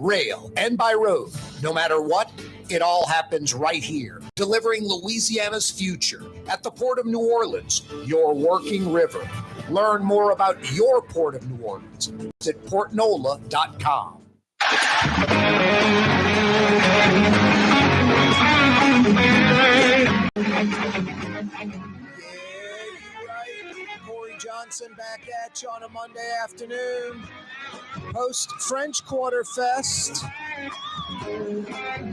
rail, and by road. No matter what, it all happens right here, delivering Louisiana's future at the Port of New Orleans, your working river. Learn more about your Port of New Orleans at portnola.com. Corey Johnson back at you on a Monday afternoon. Post French Quarter Fest.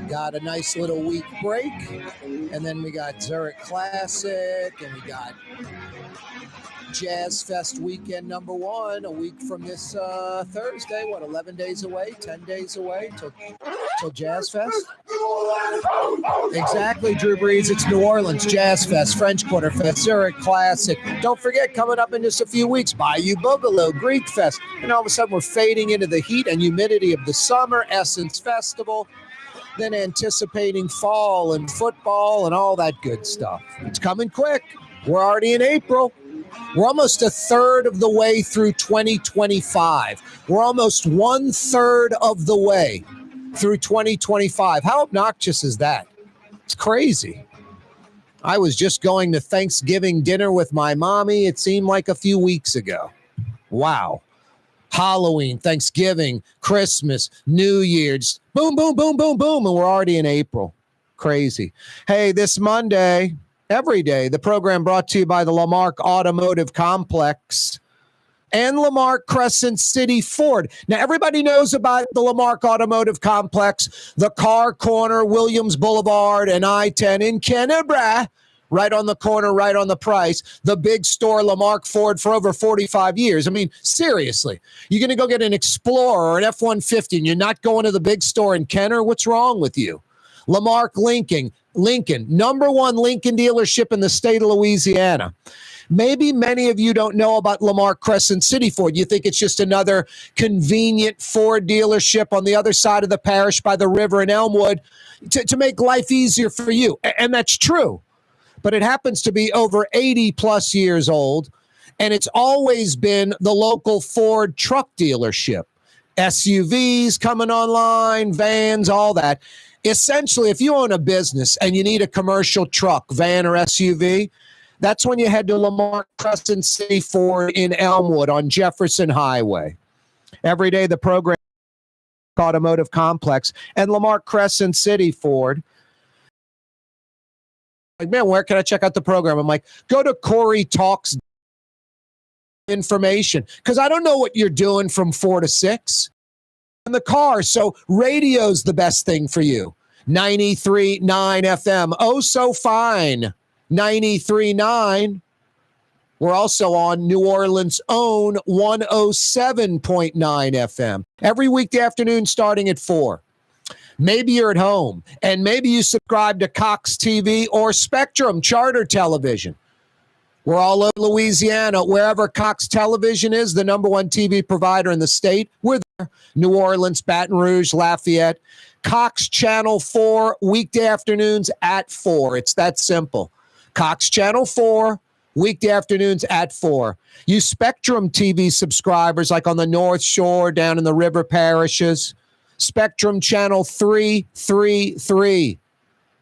Got a nice little week break. And then we got Zurich Classic. And we got Jazz Fest weekend number 1 a week from this Thursday. 11 days away, 10 days away till Jazz Fest? Exactly, Drew Brees. It's New Orleans Jazz Fest, French Quarter Fest, Zurich Classic. Don't forget, coming up in just a few weeks, Bayou Boogaloo, Greek Fest. And all of a sudden, we're fading into the heat and humidity of the summer, Essence Festival. Then anticipating fall and football and all that good stuff. It's coming quick. We're already in April. We're almost a third of the way through 2025. We're almost 1/3 of the way through 2025. How obnoxious is that? It's crazy. I was just going to Thanksgiving dinner with my mommy. It seemed like a few weeks ago. Wow. Halloween, Thanksgiving, Christmas, New Year's. Boom, boom, boom, boom, boom. And we're already in April. Crazy. Hey, this Monday, every day, the program brought to you by the Lamarque Automotive Complex and Lamarque Crescent City Ford. Now, everybody knows about the Lamarque Automotive Complex, the Car Corner, Williams Boulevard, and I-10 in Kennebra. Right on the corner, right on the price. The big store, Lamarque Ford, for over 45 years. I mean, seriously, you're going to go get an Explorer or an F-150 and you're not going to the big store in Kenner? What's wrong with you? Lamarque Lincoln, number 1 Lincoln dealership in the state of Louisiana. Maybe many of you don't know about Lamarque Crescent City Ford. You think it's just another convenient Ford dealership on the other side of the parish by the river in Elmwood to make life easier for you. And that's true. But it happens to be over 80 plus years old, and it's always been the local Ford truck dealership. SUVs coming online, vans, all that. Essentially, if you own a business and you need a commercial truck, van, or SUV, that's when you head to Lamarque Crescent City Ford in Elmwood on Jefferson Highway. Every day, the program Automotive Complex and Lamarque Crescent City Ford. Like, man, where can I check out the program? I'm like, go to Corey Talks information, because I don't know what you're doing from 4 to 6 in the car. So radio's the best thing for you. 93.9 FM. Oh, so fine. 93.9. We're also on New Orleans' own 107.9 FM. Every weekday afternoon starting at 4. Maybe you're at home, and maybe you subscribe to Cox TV or Spectrum Charter Television. We're all over Louisiana. Wherever Cox Television is, the number 1 TV provider in the state, we're there. New Orleans, Baton Rouge, Lafayette. Cox Channel 4, weekday afternoons at 4. It's that simple. Cox Channel 4, weekday afternoons at 4. You Spectrum TV subscribers, like on the North Shore, down in the river parishes, Spectrum Channel 333,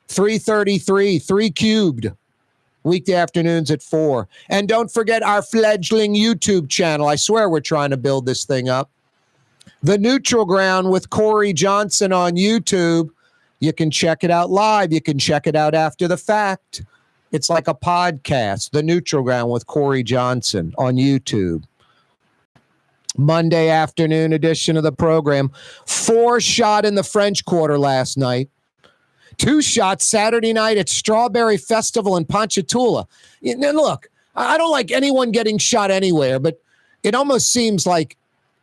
333, 3 cubed, weekday afternoons at 4. And don't forget our fledgling YouTube channel. I swear we're trying to build this thing up. The Neutral Ground with Corey Johnson on YouTube. You can check it out live. You can check it out after the fact. It's like a podcast, The Neutral Ground with Corey Johnson on YouTube. Monday afternoon edition of the program. 4 shot in the French Quarter last night. 2 shots Saturday night at Strawberry Festival in Ponchatoula. Now look, I don't like anyone getting shot anywhere, but it almost seems like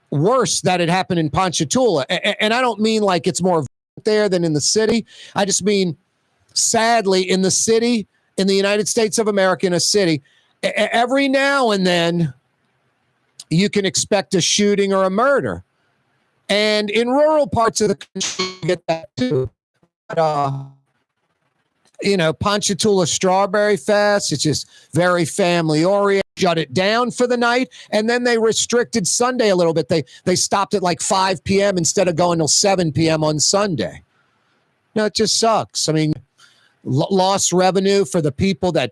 worse that it happened in Ponchatoula. And I don't mean like it's more there than in the city. I just mean, sadly, in the city, in the United States of America, in a city, every now and then, you can expect a shooting or a murder. And in rural parts of the country, you get that too. But Ponchatoula Strawberry Fest. It's just very family oriented. Shut it down for the night, and then they restricted Sunday a little bit. They stopped at like 5 p.m. instead of going till 7 p.m. on Sunday. It just sucks. I mean, lost revenue for the people that,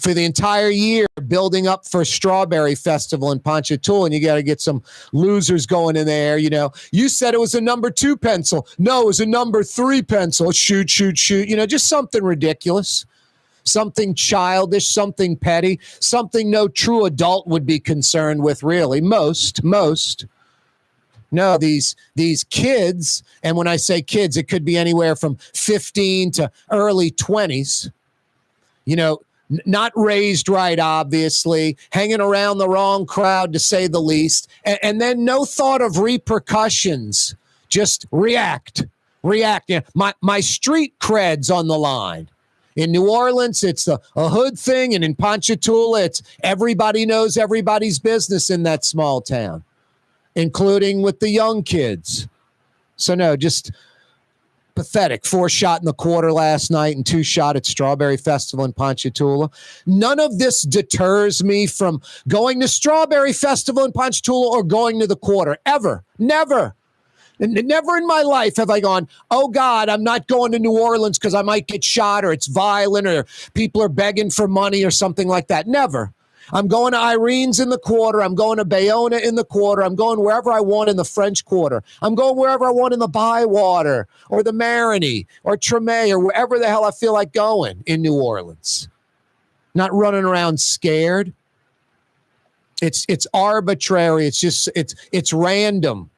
for the entire year building up for Strawberry Festival in Ponchatoula, and you got to get some losers going in there. You said it was a number 2 pencil. No, it was a number 3 pencil. Shoot. Just something ridiculous, something childish, something petty, something no true adult would be concerned with, really. Most. No, these kids, and when I say kids, it could be anywhere from 15 to early 20s, not raised right, obviously, hanging around the wrong crowd, to say the least, and then no thought of repercussions. Just react. My street cred's on the line. In New Orleans, it's a hood thing, and in Ponchatoula, it's everybody knows everybody's business in that small town, including with the young kids. So no, just pathetic. 4 shot in the quarter last night and 2 shot at Strawberry Festival in Ponchatoula. None of this deters me from going to Strawberry Festival in Ponchatoula or going to the quarter. Ever. Never. Never in my life have I gone, oh, God, I'm not going to New Orleans because I might get shot or it's violent or people are begging for money or something like that. Never. I'm going to Irene's in the quarter. I'm going to Bayona in the quarter. I'm going wherever I want in the French Quarter. I'm going wherever I want in the Bywater or the Marigny or Treme or wherever the hell I feel like going in New Orleans. Not running around scared. It's arbitrary. It's random.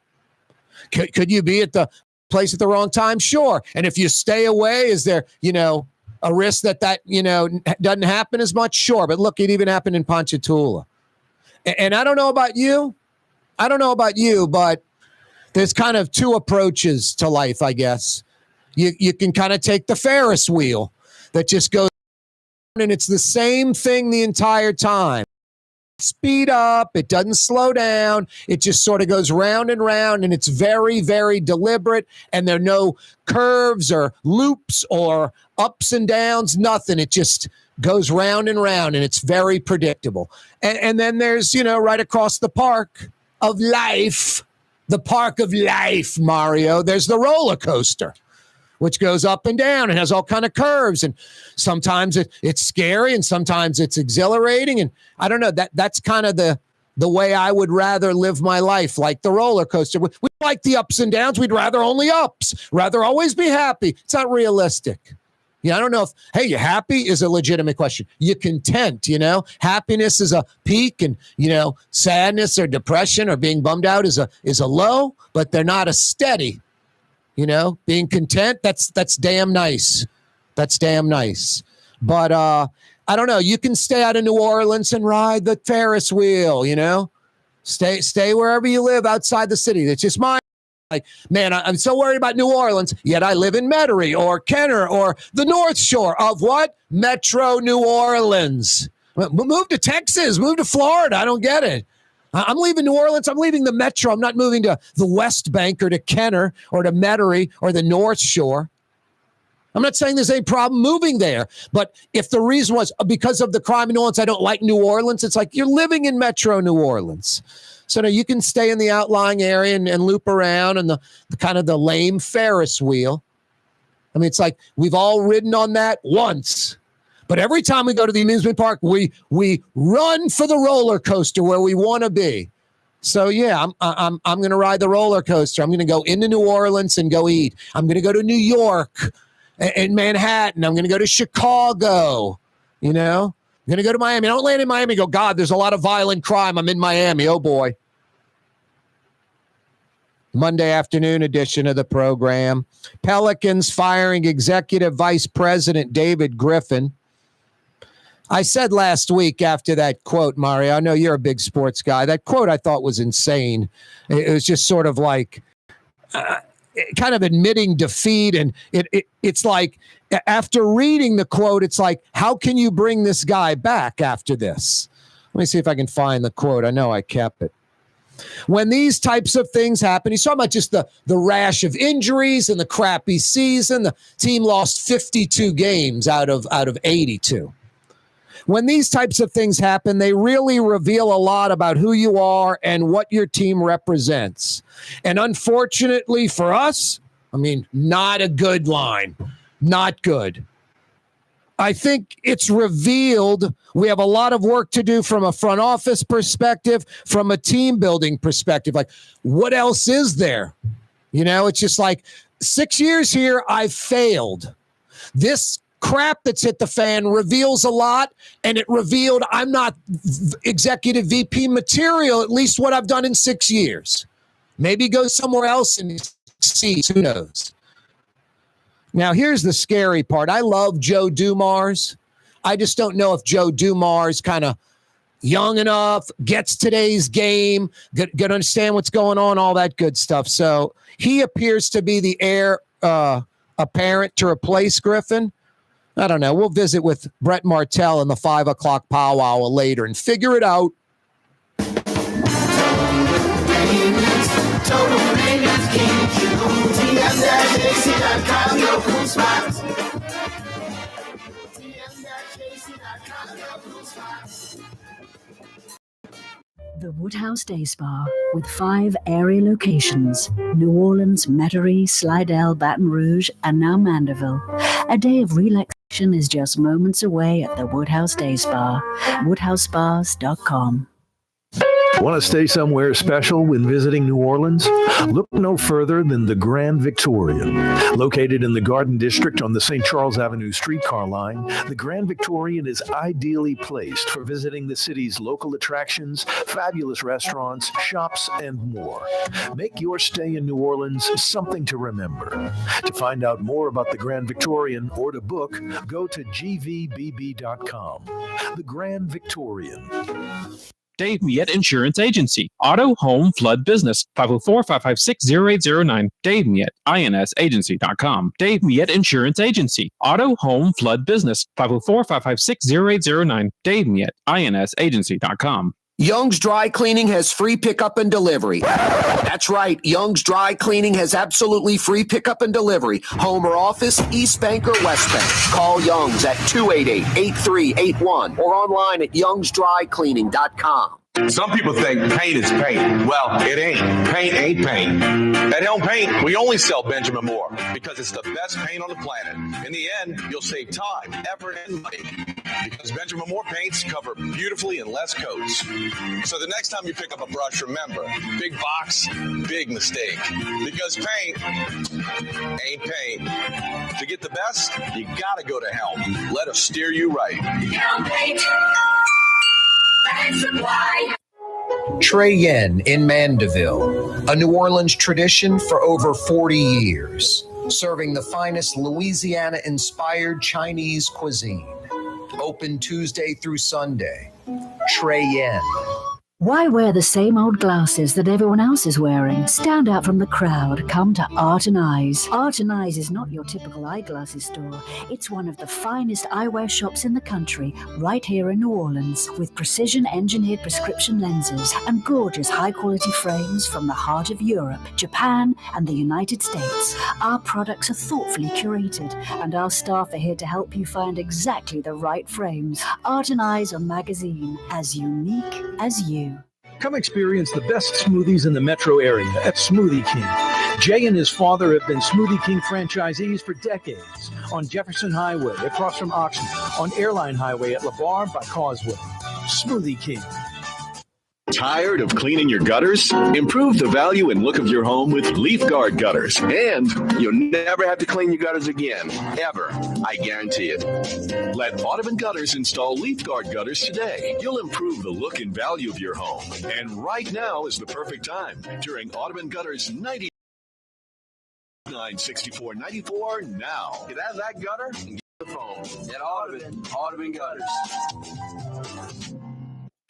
Could you be at the place at the wrong time? Sure. And if you stay away, is there, a risk that doesn't happen as much? Sure. But look, it even happened in Ponchatoula. And I don't know about you, but there's kind of 2 approaches to life, I guess. You can kind of take the Ferris wheel that just goes, and it's the same thing the entire time. Speed up, it doesn't slow down, it just sort of goes round and round, and it's very, very deliberate, and there are no curves or loops or ups and downs, nothing. It just goes round and round, and it's very predictable. And then there's, right across the park of life, Mario, there's the roller coaster, which goes up and down and has all kind of curves. And sometimes it's scary and sometimes it's exhilarating. And I don't know, that's kind of the way I would rather live my life, like the roller coaster. We like the ups and downs. We'd rather only ups, rather always be happy. It's not realistic. I don't know if, hey, you happy is a legitimate question. You content, happiness is a peak, and, sadness or depression or being bummed out is a low, but they're not a steady. Being content, that's damn nice. That's damn nice. But I don't know. You can stay out of New Orleans and ride the Ferris wheel, Stay wherever you live outside the city. It's just mine. Like, man, I'm so worried about New Orleans, yet I live in Metairie or Kenner or the North Shore of what? Metro New Orleans. Move to Texas. Move to Florida. I don't get it. I'm leaving New Orleans. I'm leaving the Metro. I'm not moving to the West Bank or to Kenner or to Metairie or the North Shore. I'm not saying there's any problem moving there, but if the reason was because of the crime in New Orleans, I don't like New Orleans, it's like you're living in Metro New Orleans. So now you can stay in the outlying area and loop around and the kind of the lame Ferris wheel. I mean, it's like we've all ridden on that once. But every time we go to the amusement park, we run for the roller coaster where we want to be. So yeah, I'm going to ride the roller coaster. I'm going to go into New Orleans and go eat. I'm going to go to New York and Manhattan. I'm going to go to Chicago. I'm going to go to Miami. I don't land in Miami and go, God, there's a lot of violent crime. I'm in Miami. Oh boy. Monday afternoon edition of the program. Pelicans firing Executive Vice President David Griffin. I said last week after that quote, Mario, I know you're a big sports guy. That quote I thought was insane. It was just sort of like kind of admitting defeat. And it's like after reading the quote, it's like, how can you bring this guy back after this? Let me see if I can find the quote. I know I kept it. When these types of things happen, he's talking about just the rash of injuries and the crappy season. The team lost 52 games out of 82. When these types of things happen, they really reveal a lot about who you are and what your team represents. And unfortunately for us, I mean, not a good line. Not good. I think it's revealed we have a lot of work to do from a front office perspective, from a team building perspective. Like, what else is there? You know, it's just like 6 years here, I've failed. This crap that's hit the fan reveals a lot, and it revealed I'm not executive VP material, at least what I've done in 6 years. Maybe go somewhere else and succeed. Who knows? Now, here's the scary part. I love Joe Dumars. I just don't know if Joe Dumars kind of young enough, gets today's game, going to understand what's going on, all that good stuff. So he appears to be the heir apparent to replace Griffin. I don't know. We'll visit with Brett Martell in the 5 o'clock powwow later and figure it out. The Woodhouse Day Spa, with 5 area locations: New Orleans, Metairie, Slidell, Baton Rouge, and now Mandeville. A day of relaxation is just moments away at the Woodhouse Day Spa. WoodhouseSpas.com. Want to stay somewhere special when visiting New Orleans? Look no further than the Grand Victorian. Located in the Garden District on the St. Charles Avenue streetcar line, the Grand Victorian is ideally placed for visiting the city's local attractions, fabulous restaurants, shops, and more. Make your stay in New Orleans something to remember. To find out more about the Grand Victorian or to book, go to gvbb.com. The Grand Victorian. Dave Miette Insurance Agency. Auto, home, flood, business. 504-556-0809. Dave Miette, INSagency.com. Dave Miette Insurance Agency. Auto, home, flood, business. 504-556-0809. Dave Miette, INSagency.com. Young's Dry Cleaning has free pickup and delivery. That's right. Young's Dry Cleaning has absolutely free pickup and delivery. Home or office, East Bank or West Bank. Call Young's at 288-8381 or online at youngsdrycleaning.com. Some people think paint is paint. Well, it ain't. Paint ain't paint. At Helm Paint, we only sell Benjamin Moore because it's the best paint on the planet. In the end, you'll save time, effort, and money because Benjamin Moore paints cover beautifully in less coats. So the next time you pick up a brush, remember, big box, big mistake. Because paint ain't paint. To get the best, you gotta go to Helm. Let us steer you right. Helm Paint. Trey Yen in Mandeville, a New Orleans tradition for over 40 years, serving the finest Louisiana-inspired Chinese cuisine. Open Tuesday through Sunday. Trey Yen. Why wear the same old glasses that everyone else is wearing? Stand out from the crowd. Come to Art and Eyes. Art and Eyes is not your typical eyeglasses store. It's one of the finest eyewear shops in the country, right here in New Orleans, with precision-engineered prescription lenses and gorgeous high-quality frames from the heart of Europe, Japan, and the United States. Our products are thoughtfully curated, and our staff are here to help you find exactly the right frames. Art and Eyes on Magazine, as unique as you. Come experience the best smoothies in the metro area at Smoothie King. Jay and his father have been Smoothie King franchisees for decades. On Jefferson Highway, across from Oxnard, on Airline Highway at LeBar by Causeway. Smoothie King. Tired of cleaning your gutters? Improve the value and look of your home with Leaf Guard gutters. And you'll never have to clean your gutters again. Ever. I guarantee it. Let Audubon Gutters install Leaf Guard gutters today. You'll improve the look and value of your home. And right now is the perfect time during Audubon Gutters 996494 now. Get out of that gutter and get the phone. At Audubon Gutters.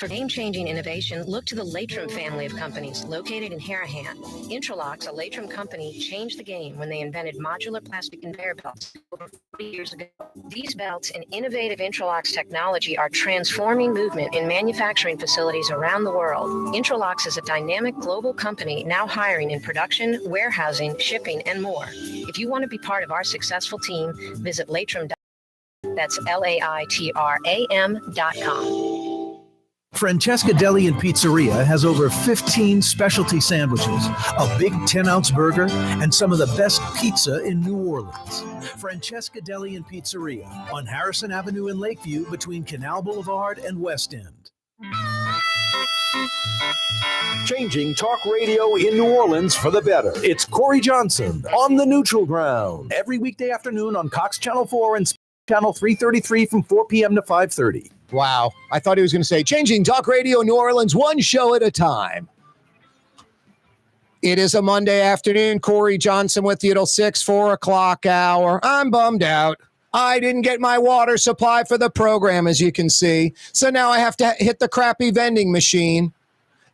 For game-changing innovation, look to the Latrim family of companies located in Harahan. Intralox, a Latrim company, changed the game when they invented modular plastic conveyor belts over 40 years ago. These belts and innovative Intralox technology are transforming movement in manufacturing facilities around the world. Intralox is a dynamic global company now hiring in production, warehousing, shipping, and more. If you want to be part of our successful team, visit Latrim.com. That's LAITRAM.com. Francesca Deli and Pizzeria has over 15 specialty sandwiches, a big 10-ounce burger, and some of the best pizza in New Orleans. Francesca Deli and Pizzeria on Harrison Avenue in Lakeview between Canal Boulevard and West End. Changing talk radio in New Orleans for the better. It's Corey Johnson on the Neutral Ground every weekday afternoon on Cox Channel 4 and Channel 333 from 4 p.m. to 5:30. Wow. I thought he was going to say, changing talk radio in New Orleans, one show at a time. It is a Monday afternoon. Corey Johnson with you till 4 o'clock hour. I'm bummed out. I didn't get my water supply for the program, as you can see. So now I have to hit the crappy vending machine.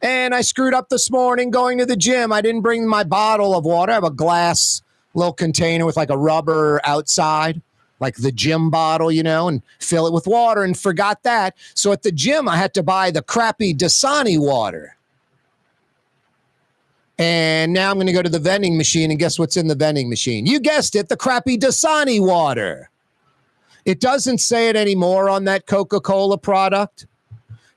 And I screwed up this morning going to the gym. I didn't bring my bottle of water. I have a glass little container with like a rubber outside, like the gym bottle, you know, and fill it with water, and forgot that. So at the gym, I had to buy the crappy Dasani water. And now I'm going to go to the vending machine, and guess what's in the vending machine? You guessed it, the crappy Dasani water. It doesn't say it anymore on that Coca-Cola product,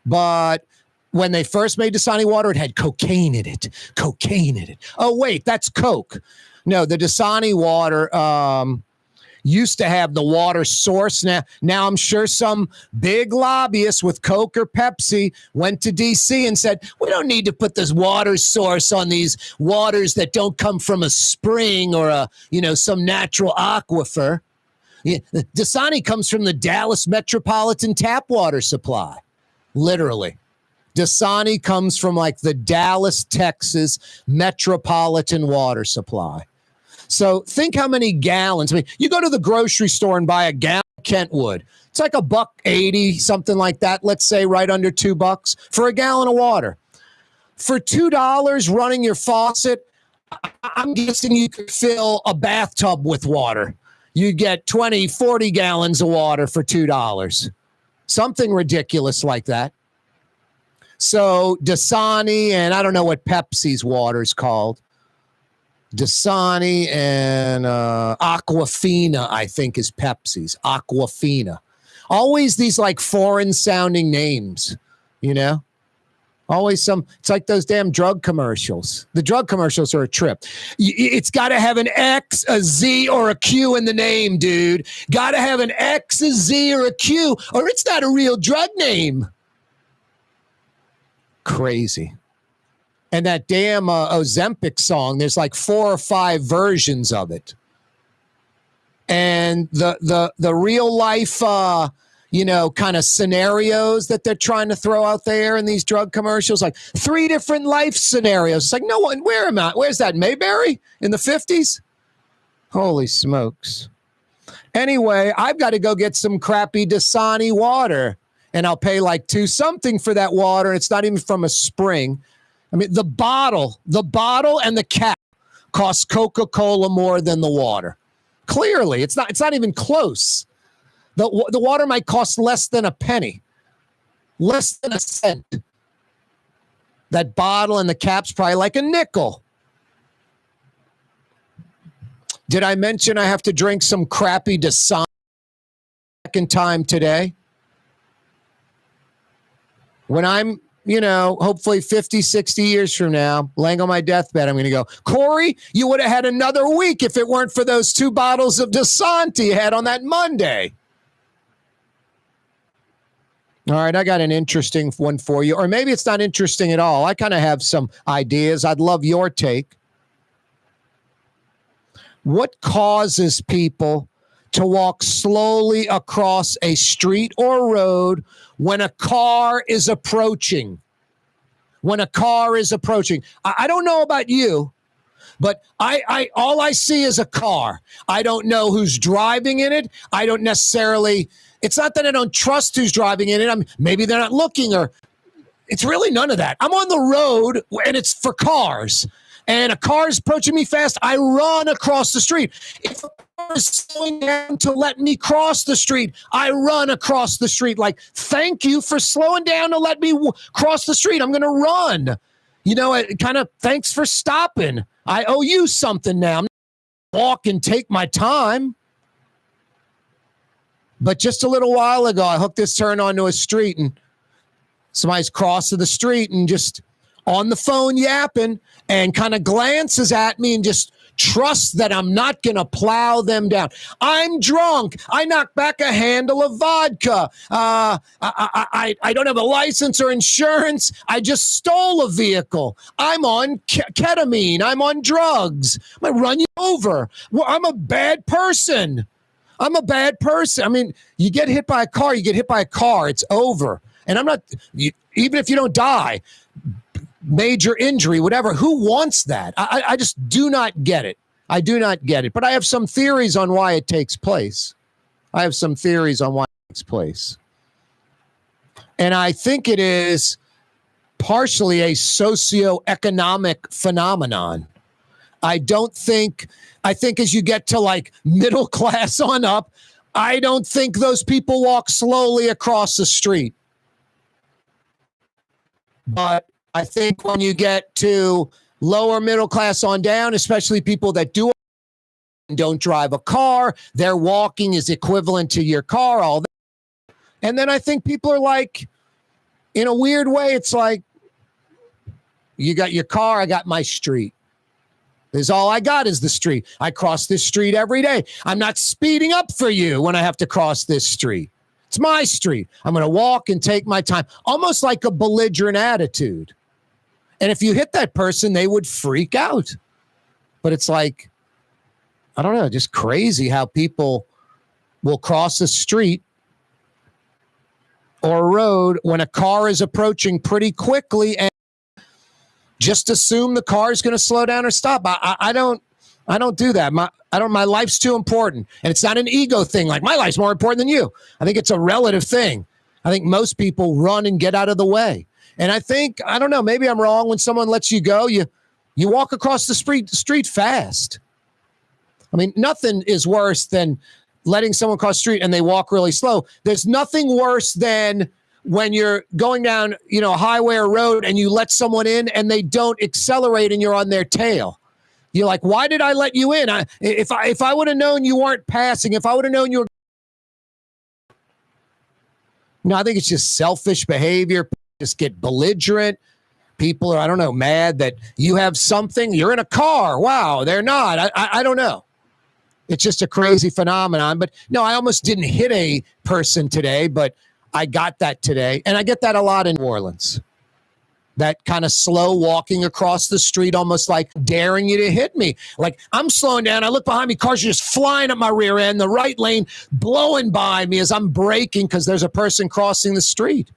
but when they first made Dasani water, it had cocaine in it. Cocaine in it. Oh, wait, that's Coke. No, the Dasani water used to have the water source. Now I'm sure some big lobbyist with Coke or Pepsi went to D.C. and said, we don't need to put this water source on these waters that don't come from a spring or some natural aquifer. Yeah, Dasani comes from the Dallas Metropolitan Tap Water Supply, literally. Dasani comes from like the Dallas, Texas Metropolitan Water Supply. So think how many gallons. I mean, you go to the grocery store and buy a gallon of Kentwood. It's like $1.80, something like that. Let's say right under $2 for a gallon of water. For $2 running your faucet, I'm guessing you could fill a bathtub with water. You get 20, 40 gallons of water for $2. Something ridiculous like that. So Dasani, and I don't know what Pepsi's water is called. Dasani and Aquafina, I think, is Pepsi's. Aquafina. Always these like foreign sounding names, you know? Always it's like those damn drug commercials. The drug commercials are a trip. It's got to have an X, a Z, or a Q in the name, dude. Got to have an X, a Z, or a Q, or it's not a real drug name. Crazy. And that damn Ozempic song, there's like 4 or 5 versions of it. And the real life, kind of scenarios that they're trying to throw out there in these drug commercials, like 3 different life scenarios. It's like, no one, where am I? Where's that, Mayberry in the 50s? Holy smokes. Anyway, I've got to go get some crappy Dasani water, and I'll pay like $2 something for that water. It's not even from a spring. I mean, the bottle and the cap cost Coca-Cola more than the water. Clearly, it's not even close. The water might cost less than a penny, less than a cent. That bottle and the cap's probably like a nickel. Did I mention I have to drink some crappy Dasani second time today? When I'm, hopefully 50, 60 years from now, laying on my deathbed, I'm going to go, Corey, you would have had another week if it weren't for those 2 bottles of Dasani you had on that Monday. All right, I got an interesting one for you. Or maybe it's not interesting at all. I kind of have some ideas. I'd love your take. What causes people to walk slowly across a street or road when a car is approaching? When a car is approaching. I don't know about you, but I all I see is a car. I don't know who's driving in it. I don't necessarily, it's not that I don't trust who's driving in it. Maybe they're not looking, or It's really none of that. I'm on the road and it's for cars. And a car's approaching me fast, I run across the street. If a car is slowing down to let me cross the street, I run across the street. Like, thank you for slowing down to let me cross the street. I'm going to run. You know, kind of thanks for stopping. I owe you something now. I'm not gonna walk and take my time. But just a little while ago, I hooked this turn onto a street and somebody's crossing the street and just on the phone yapping and kind of glances at me and just trusts that I'm not going to plow them down. I'm drunk. I knocked back a handle of vodka. I don't have a license or insurance. I just stole a vehicle. I'm on ketamine. I'm on drugs. I'm going to run you over. Well, I'm a bad person. I'm a bad person. I mean, you get hit by a car, you get hit by a car. It's over. And I'm not, even if you don't die, major injury, whatever, who wants that? I just do not get it. I do not get it. But I have some theories on why it takes place. And I think it is partially a socioeconomic phenomenon. I think as you get to like middle class on up, I don't think those people walk slowly across the street. But I think when you get to lower middle class on down, especially people that don't drive a car, their walking is equivalent to your car, all that. And then I think people are like, in a weird way, it's like, you got your car, I got my street. Is all I got is the street. I cross this street every day. I'm not speeding up for you when I have to cross this street. It's my street. I'm going to walk and take my time, almost like a belligerent attitude. And if you hit that person, they would freak out. But it's like, I don't know, just crazy how people will cross a street or a road when a car is approaching pretty quickly and just assume the car is going to slow down or stop. I don't do that. My life's too important. And it's not an ego thing. Like, my life's more important than you. I think it's a relative thing. I think most people run and get out of the way. And I think, I don't know, maybe I'm wrong. When someone lets you go, you walk across the street fast. I mean, nothing is worse than letting someone cross the street and they walk really slow. There's nothing worse than when you're going down, a highway or road and you let someone in and they don't accelerate and you're on their tail. You're like, why did I let you in? If I would have known you weren't passing, if I would have known you were. No, I think it's just selfish behavior. Just get belligerent. People are, I don't know, mad that you have something. You're in a car. Wow, they're not. I don't know. It's just a crazy phenomenon. But no, I almost didn't hit a person today, but I got that today. And I get that a lot in New Orleans. That kind of slow walking across the street, almost like daring you to hit me. Like, I'm slowing down. I look behind me. Cars are just flying up my rear end, the right lane blowing by me as I'm braking because there's a person crossing the street.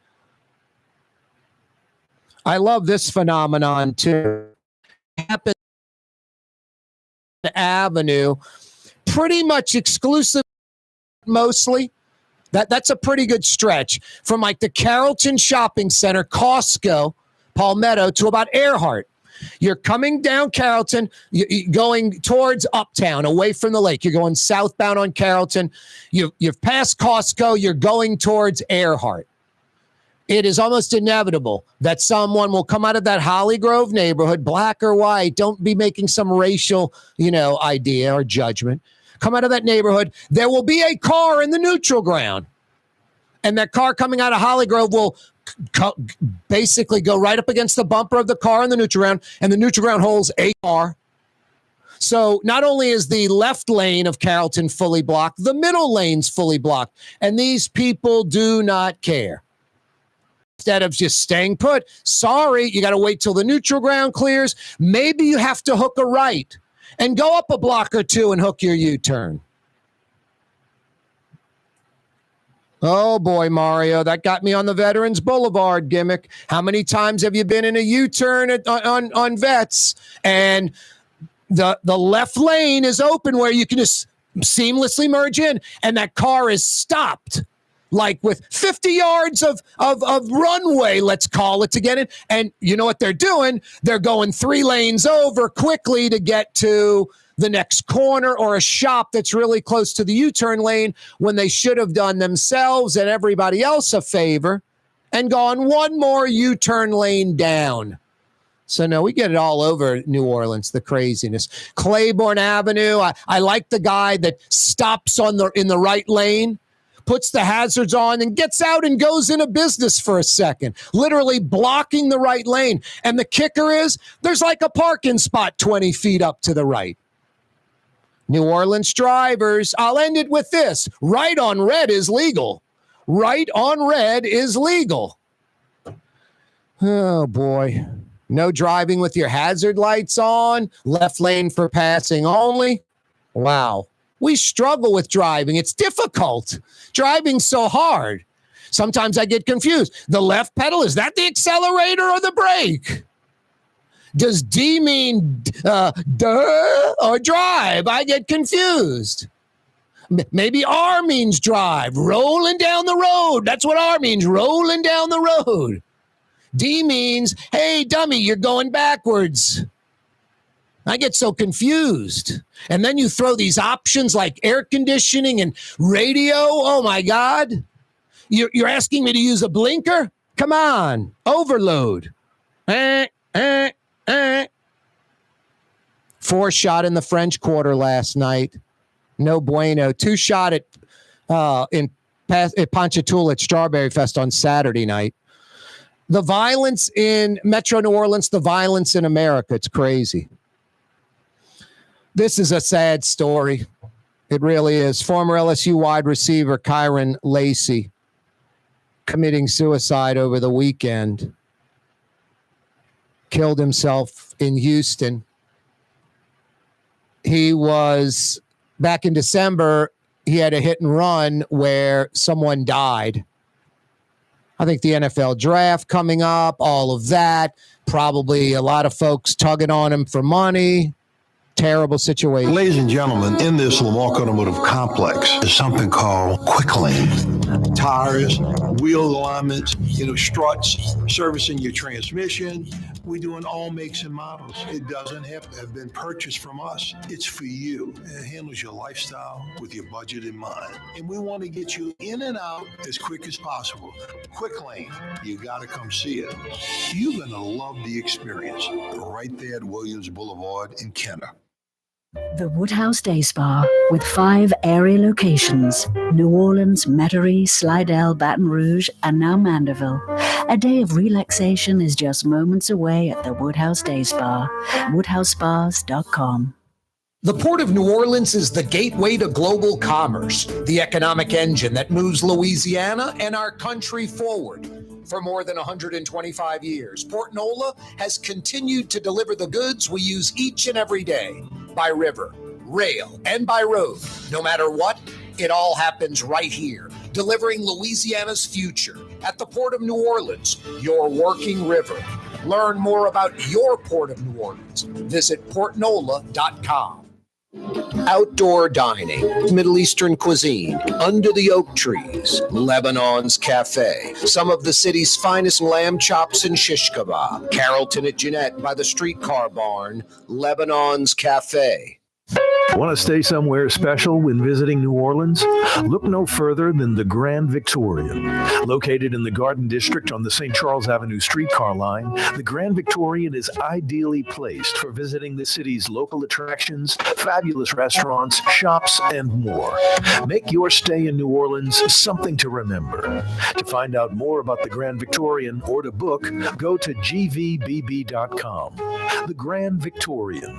I love this phenomenon, too. It happens on the Avenue, pretty much exclusive, mostly. That's a pretty good stretch from like the Carrollton Shopping Center, Costco, Palmetto, to about Earhart. You're coming down Carrollton, you're going towards Uptown, away from the lake. You're going southbound on Carrollton. You've passed Costco. You're going towards Earhart. It is almost inevitable that someone will come out of that Holly Grove neighborhood, black or white. Don't be making some racial, idea or judgment. Come out of that neighborhood. There will be a car in the neutral ground. And that car coming out of Holly Grove will basically go right up against the bumper of the car in the neutral ground. And the neutral ground holds a car. So not only is the left lane of Carrollton fully blocked, the middle lane's fully blocked. And these people do not care. Instead of just staying put, sorry, you got to wait till the neutral ground clears. Maybe you have to hook a right and go up a block or two and hook your U-turn. Oh, boy, Mario, that got me on the Veterans Boulevard gimmick. How many times have you been in a U-turn on Vets and the left lane is open where you can just seamlessly merge in and that car is stopped? like with 50 yards of runway, let's call it, to get in. And you know what they're doing? They're going 3 lanes over quickly to get to the next corner or a shop that's really close to the U-turn lane when they should have done themselves and everybody else a favor and gone one more U-turn lane down. So, no, we get it all over New Orleans, the craziness. Claiborne Avenue, I like the guy that stops in the right lane, puts the hazards on, and gets out and goes into business for a second, literally blocking the right lane. And the kicker is there's like a parking spot 20 feet up to the right. New Orleans drivers, I'll end it with this. Right on red is legal. Right on red is legal. Oh, boy. No driving with your hazard lights on. Left lane for passing only. Wow. We struggle with driving. It's difficult. Driving's so hard. Sometimes I get confused. The left pedal, is that the accelerator or the brake? Does D mean duh or drive? I get confused. Maybe R means drive, rolling down the road. That's what R means, rolling down the road. D means, hey, dummy, you're going backwards. I get so confused. And then you throw these options like air conditioning and radio. Oh, my God. You're asking me to use a blinker? Come on. Overload. 4 shot in the French Quarter last night. No bueno. 2 shot at Ponchatoula at Strawberry Fest on Saturday night. The violence in Metro New Orleans, the violence in America, it's crazy. This is a sad story. It really is. Former LSU wide receiver Kyron Lacey committing suicide over the weekend. Killed himself in Houston. He was, back in December, he had a hit and run where someone died. I think the NFL draft coming up, all of that. Probably a lot of folks tugging on him for money. Terrible situation. Ladies and gentlemen, in this Lamarque Automotive Complex is something called Quick Lane. Tires, wheel alignments, struts, servicing your transmission. We're doing all makes and models. It doesn't have to have been purchased from us. It's for you. It handles your lifestyle with your budget in mind. And we want to get you in and out as quick as possible. Quick Lane, you got to come see it. You're going to love the experience right there at Williams Boulevard in Kenner. The Woodhouse Day Spa, with 5 area locations: New Orleans, Metairie, Slidell, Baton Rouge, and now Mandeville. A day of relaxation is just moments away at the Woodhouse Day Spa. WoodhouseSpas.com. The Port of New Orleans is the gateway to global commerce, the economic engine that moves Louisiana and our country forward. For more than 125 years, Port Nola has continued to deliver the goods we use each and every day, by river, rail, and by road. No matter what, it all happens right here, delivering Louisiana's future at the Port of New Orleans, your working river. Learn more about your Port of New Orleans. Visit portnola.com. Outdoor dining, Middle Eastern cuisine, under the oak trees, Lebanon's Cafe, some of the city's finest lamb chops and shish kebab, Carrollton at Jeanette by the streetcar barn, Lebanon's Cafe. Want to stay somewhere special when visiting New Orleans? Look no further than the Grand Victorian. Located in the Garden District on the St. Charles Avenue streetcar line, the Grand Victorian is ideally placed for visiting the city's local attractions, fabulous restaurants, shops, and more. Make your stay in New Orleans something to remember. To find out more about the Grand Victorian or to book, go to gvbb.com. The Grand Victorian.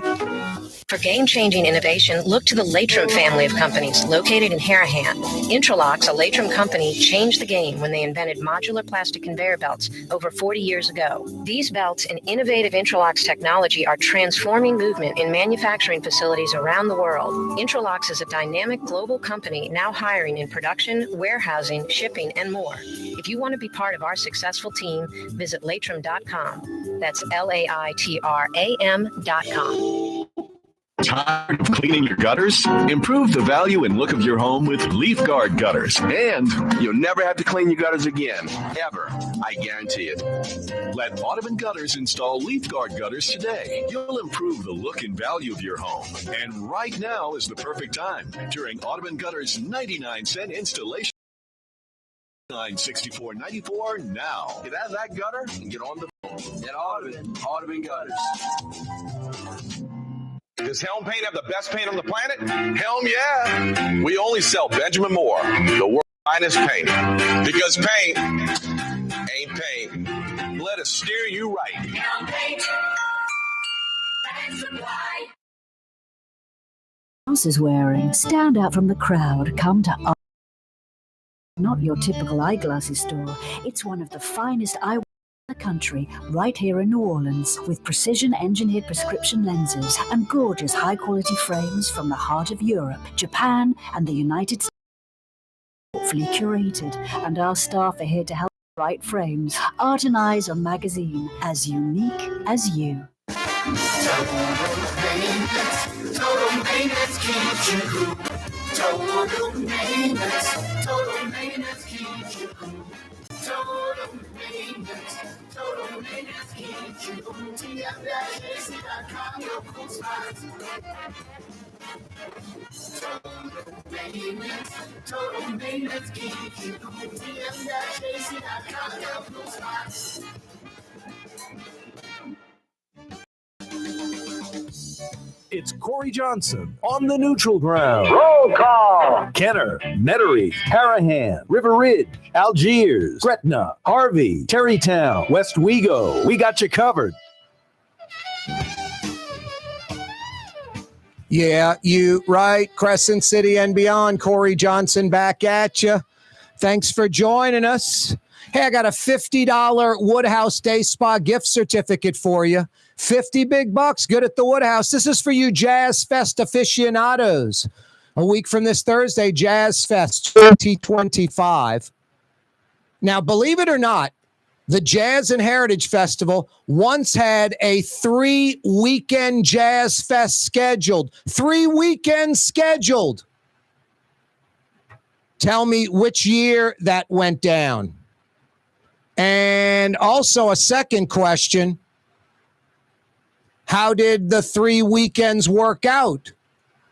For game-changing innovation, look to the Latrim family of companies located in Harahan. Intralox, a Latrim company, changed the game when they invented modular plastic conveyor belts over 40 years ago. These belts and innovative Intralox technology are transforming movement in manufacturing facilities around the world. Intralox is a dynamic global company now hiring in production, warehousing, shipping, and more. If you want to be part of our successful team, visit Latrim.com. That's LAITRAM.com. Tired of cleaning your gutters? Improve the value and look of your home with Leaf Guard gutters. And you'll never have to clean your gutters again. Ever. I guarantee it. Let Audubon Gutters install Leaf Guard gutters today. You'll improve the look and value of your home. And right now is the perfect time during Audubon Gutters 99-cent installation. $964.94 now. Get out of that gutter and get on the phone. At Audubon Gutters. Does Helm Paint have the best paint on the planet? Helm, yeah. We only sell Benjamin Moore, the world's finest paint. Because paint ain't paint. Let us steer you right. Helm Paint. House is wearing. Stand out from the crowd. Come to not your typical eyeglasses store. It's one of the finest eyewear in the country, right here in New Orleans, with precision engineered prescription lenses and gorgeous high quality frames from the heart of Europe, Japan, and the United States. Thoughtfully curated, and our staff are here to help write frames. Art and Eyes on magazine, as unique as you. Total maintenance keeps you cool. Total maintenance keeps you cool. Total maintenance keeps you cool. TM-AC.com, your cool spots. Total maintenance keeps you cool. TM-AC.com, your cool spots. It's Corey Johnson on the neutral ground. Roll call. Kenner, Metairie, Harahan, River Ridge, Algiers, Gretna, Harvey, Terrytown, West Wego. We got you covered. Yeah, you right. Crescent City and beyond. Corey Johnson back at you. Thanks for joining us. Hey, I got a $50 Woodhouse Day Spa gift certificate for you. 50 big bucks, good at the Woodhouse. This is for you Jazz Fest aficionados. A week from this Thursday, Jazz Fest 2025. Now, believe it or not, the Jazz and Heritage Festival once had a 3-weekend Jazz Fest scheduled. 3 weekends scheduled. Tell me which year that went down. And also a second question. How did the 3 weekends work out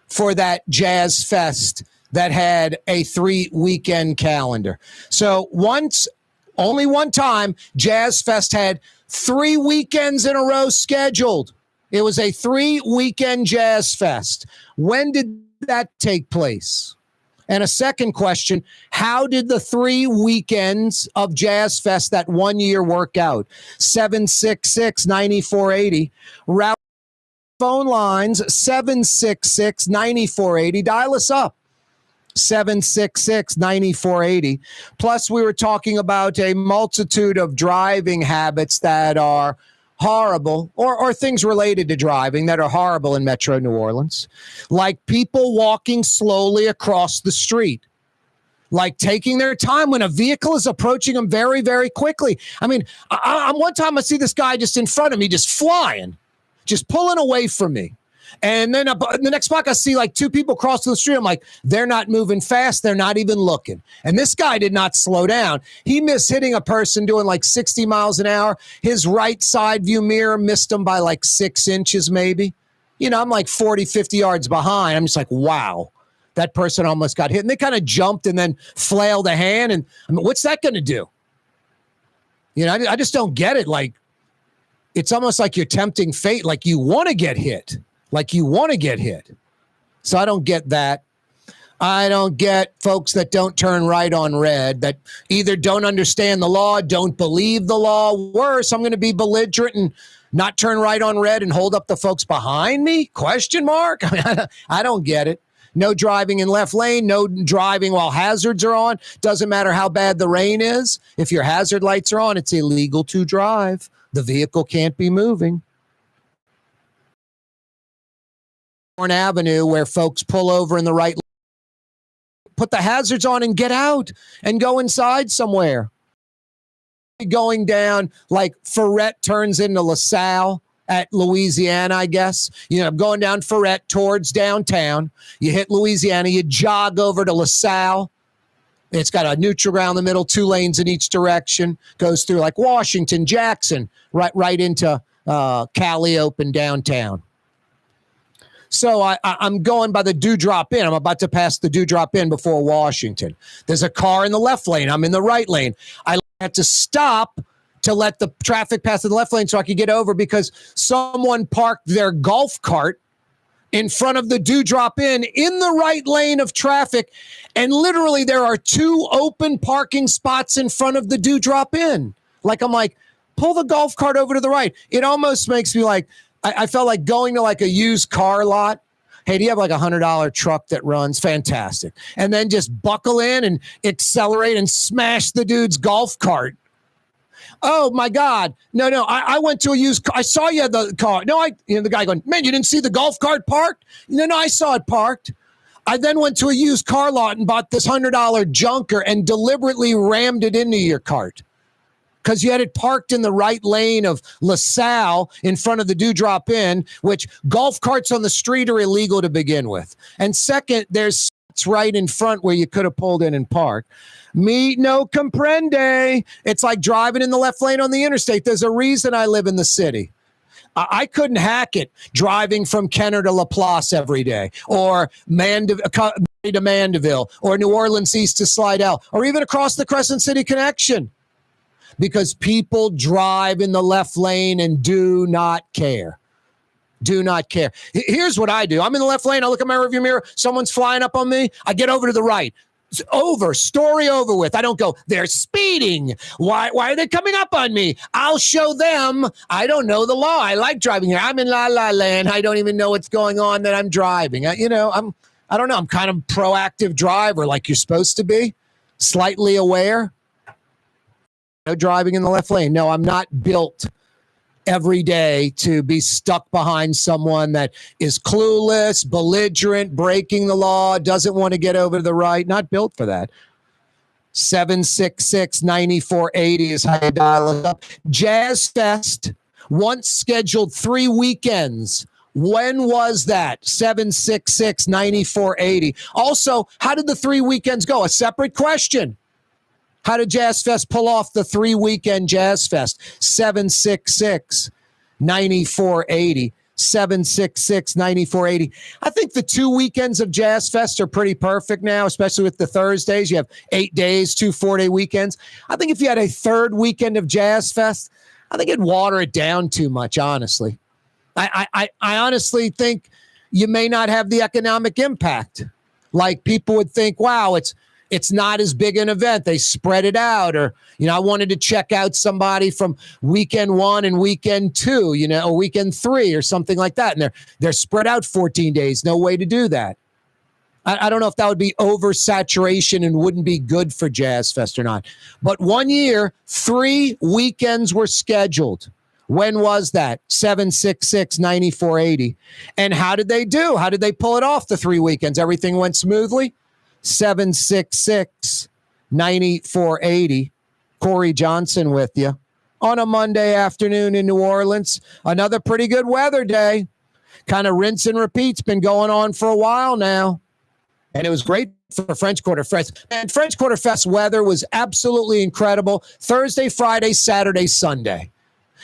for that Jazz Fest that had a 3-weekend calendar? So only one time, Jazz Fest had 3 weekends in a row scheduled. It was a 3-weekend Jazz Fest. When did that take place? And a second question, how did the 3 weekends of Jazz Fest that 1 year work out? 766-9480. Route phone lines, 766-9480. Dial us up, 766-9480. Plus, we were talking about a multitude of driving habits that are horrible, or things related to driving that are horrible in Metro New Orleans, like people walking slowly across the street, like taking their time when a vehicle is approaching them very, very quickly. I mean, one time I see this guy just in front of me, just flying, just pulling away from me. And then in the next block, I see like 2 people crossing the street. I'm like, they're not moving fast. They're not even looking. And this guy did not slow down. He missed hitting a person doing like 60 miles an hour. His right side view mirror missed him by like 6 inches maybe. You know, I'm like 40, 50 yards behind. I'm just like, wow, that person almost got hit. And they kind of jumped and then flailed a hand. And I mean, what's that going to do? You know, I just don't get it. Like, it's almost like you're tempting fate. Like you want to get hit. So I don't get that. I don't get folks that don't turn right on red, that either don't understand the law, don't believe the law. Worse, I'm going to be belligerent and not turn right on red and hold up the folks behind me? Question mark? I mean, I don't get it. No driving in left lane, no driving while hazards are on. Doesn't matter how bad the rain is. If your hazard lights are on, it's illegal to drive. The vehicle can't be moving. Avenue where folks pull over in the right lane, put the hazards on and get out and go inside somewhere. Going down like Ferret turns into LaSalle at Louisiana, I guess. Going down Ferret towards downtown. You hit Louisiana, you jog over to LaSalle. It's got a neutral ground in the middle, 2 lanes in each direction. Goes through like Washington, Jackson, right into Calliope and downtown. So I'm going by the Dewdrop Inn. I'm about to pass the Dewdrop Inn before Washington. There's a car in the left lane. I'm in the right lane. I had to stop to let the traffic pass in the left lane so I could get over because someone parked their golf cart in front of the Dewdrop Inn in the right lane of traffic. And literally there are 2 open parking spots in front of the Dewdrop Inn. I'm like, pull the golf cart over to the right. It almost makes me like, I felt like going to like a used car lot. Hey, do you have like $100 truck that runs? Fantastic. And then just buckle in and accelerate and smash the dude's golf cart. Oh my God. No, I went to a used car. I saw you had the car. No, the guy going, man, you didn't see the golf cart parked? No, I saw it parked. I then went to a used car lot and bought this $100 junker and deliberately rammed it into your cart. Because you had it parked in the right lane of LaSalle in front of the Dewdrop Inn, which golf carts on the street are illegal to begin with. And second, there's spots right in front where you could have pulled in and parked. Me no comprende. It's like driving in the left lane on the interstate. There's a reason I live in the city. I couldn't hack it driving from Kenner to LaPlace every day, or to Mandeville, or New Orleans East to Slidell, or even across the Crescent City Connection. Because people drive in the left lane and do not care. Do not care. Here's what I do. I'm in the left lane. I look at my rearview mirror. Someone's flying up on me. I get over to the right. It's over. Story over with. I don't go, they're speeding. Why are they coming up on me? I'll show them. I don't know the law. I like driving here. I'm in La La Land. I don't even know what's going on that I'm driving. I don't know. I'm kind of proactive driver like you're supposed to be. Slightly aware. Driving in the left lane. No, I'm not built every day to be stuck behind someone that is clueless, belligerent, breaking the law, doesn't want to get over to the right. Not built for that. 766-9480 is how you dial it up. Jazz Fest once scheduled 3 weekends. When was that? 766-9480. Also, how did the 3 weekends go? A separate question. How did Jazz Fest pull off the 3-weekend Jazz Fest? 766-9480. 766-9480. I think the 2 weekends of Jazz Fest are pretty perfect now, especially with the Thursdays. You have 8 days, 2 4-day weekends. I think if you had a 3rd weekend of Jazz Fest, I think it'd water it down too much, honestly. I honestly think you may not have the economic impact. Like people would think, wow, it's not as big an event. They spread it out. Or, I wanted to check out somebody from weekend 1 and weekend 2, or weekend 3 or something like that. And they're spread out 14 days. No way to do that. I don't know if that would be oversaturation and wouldn't be good for Jazz Fest or not. But 1 year, 3 weekends were scheduled. When was that? 766-9480. And how did they do? How did they pull it off the 3 weekends? Everything went smoothly? 766-9480. Corey Johnson with you on a Monday afternoon in New Orleans. Another pretty good weather day. Kind of rinse and repeat's been going on for a while now. And it was great for French Quarter Fest. And French Quarter Fest weather was absolutely incredible. Thursday, Friday, Saturday, Sunday.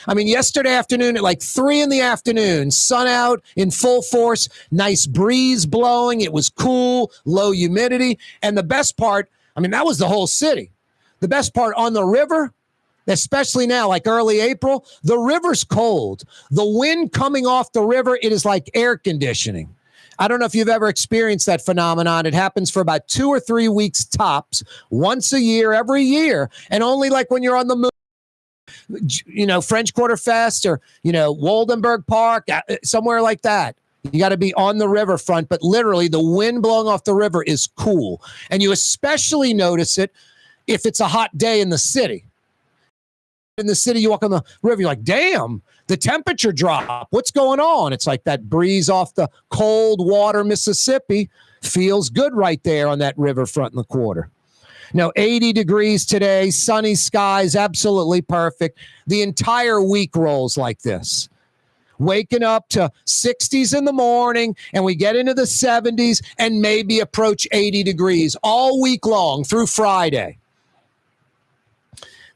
I mean, yesterday afternoon at like 3 p.m, sun out in full force, nice breeze blowing. It was cool, low humidity. And the best part, that was the whole city. The best part on the river, especially now, like early April, the river's cold. The wind coming off the river, it is like air conditioning. I don't know if you've ever experienced that phenomenon. It happens for about 2 or 3 weeks tops, once a year, every year. And only like when you're on the move. French Quarter Fest or, Waldenberg Park, somewhere like that. You got to be on the riverfront, but literally the wind blowing off the river is cool. And you especially notice it if it's a hot day in the city. In the city, you walk on the river, you're like, damn, the temperature drop. What's going on? It's like that breeze off the cold water Mississippi feels good right there on that riverfront in the quarter. No, 80 degrees today, sunny skies, absolutely perfect. The entire week rolls like this. waking up to 60s in the morning, and we get into the 70s and maybe approach 80 degrees all week long through Friday.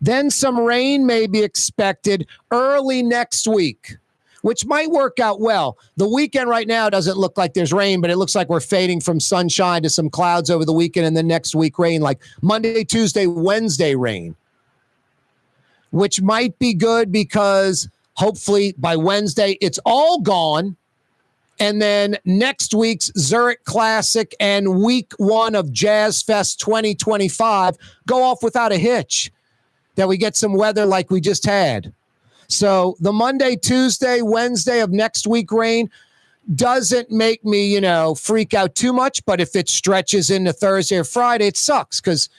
Then some rain may be expected early next week, which might work out well. The weekend right now doesn't look like there's rain, but it looks like we're fading from sunshine to some clouds over the weekend, and then next week rain, like Monday, Tuesday, Wednesday rain, which might be good because hopefully by Wednesday it's all gone. And then next week's Zurich Classic and week 1 of Jazz Fest 2025 go off without a hitch, that we get some weather like we just had. So the Monday, Tuesday, Wednesday of next week rain doesn't make me, freak out too much. But if it stretches into Thursday or Friday, it sucks because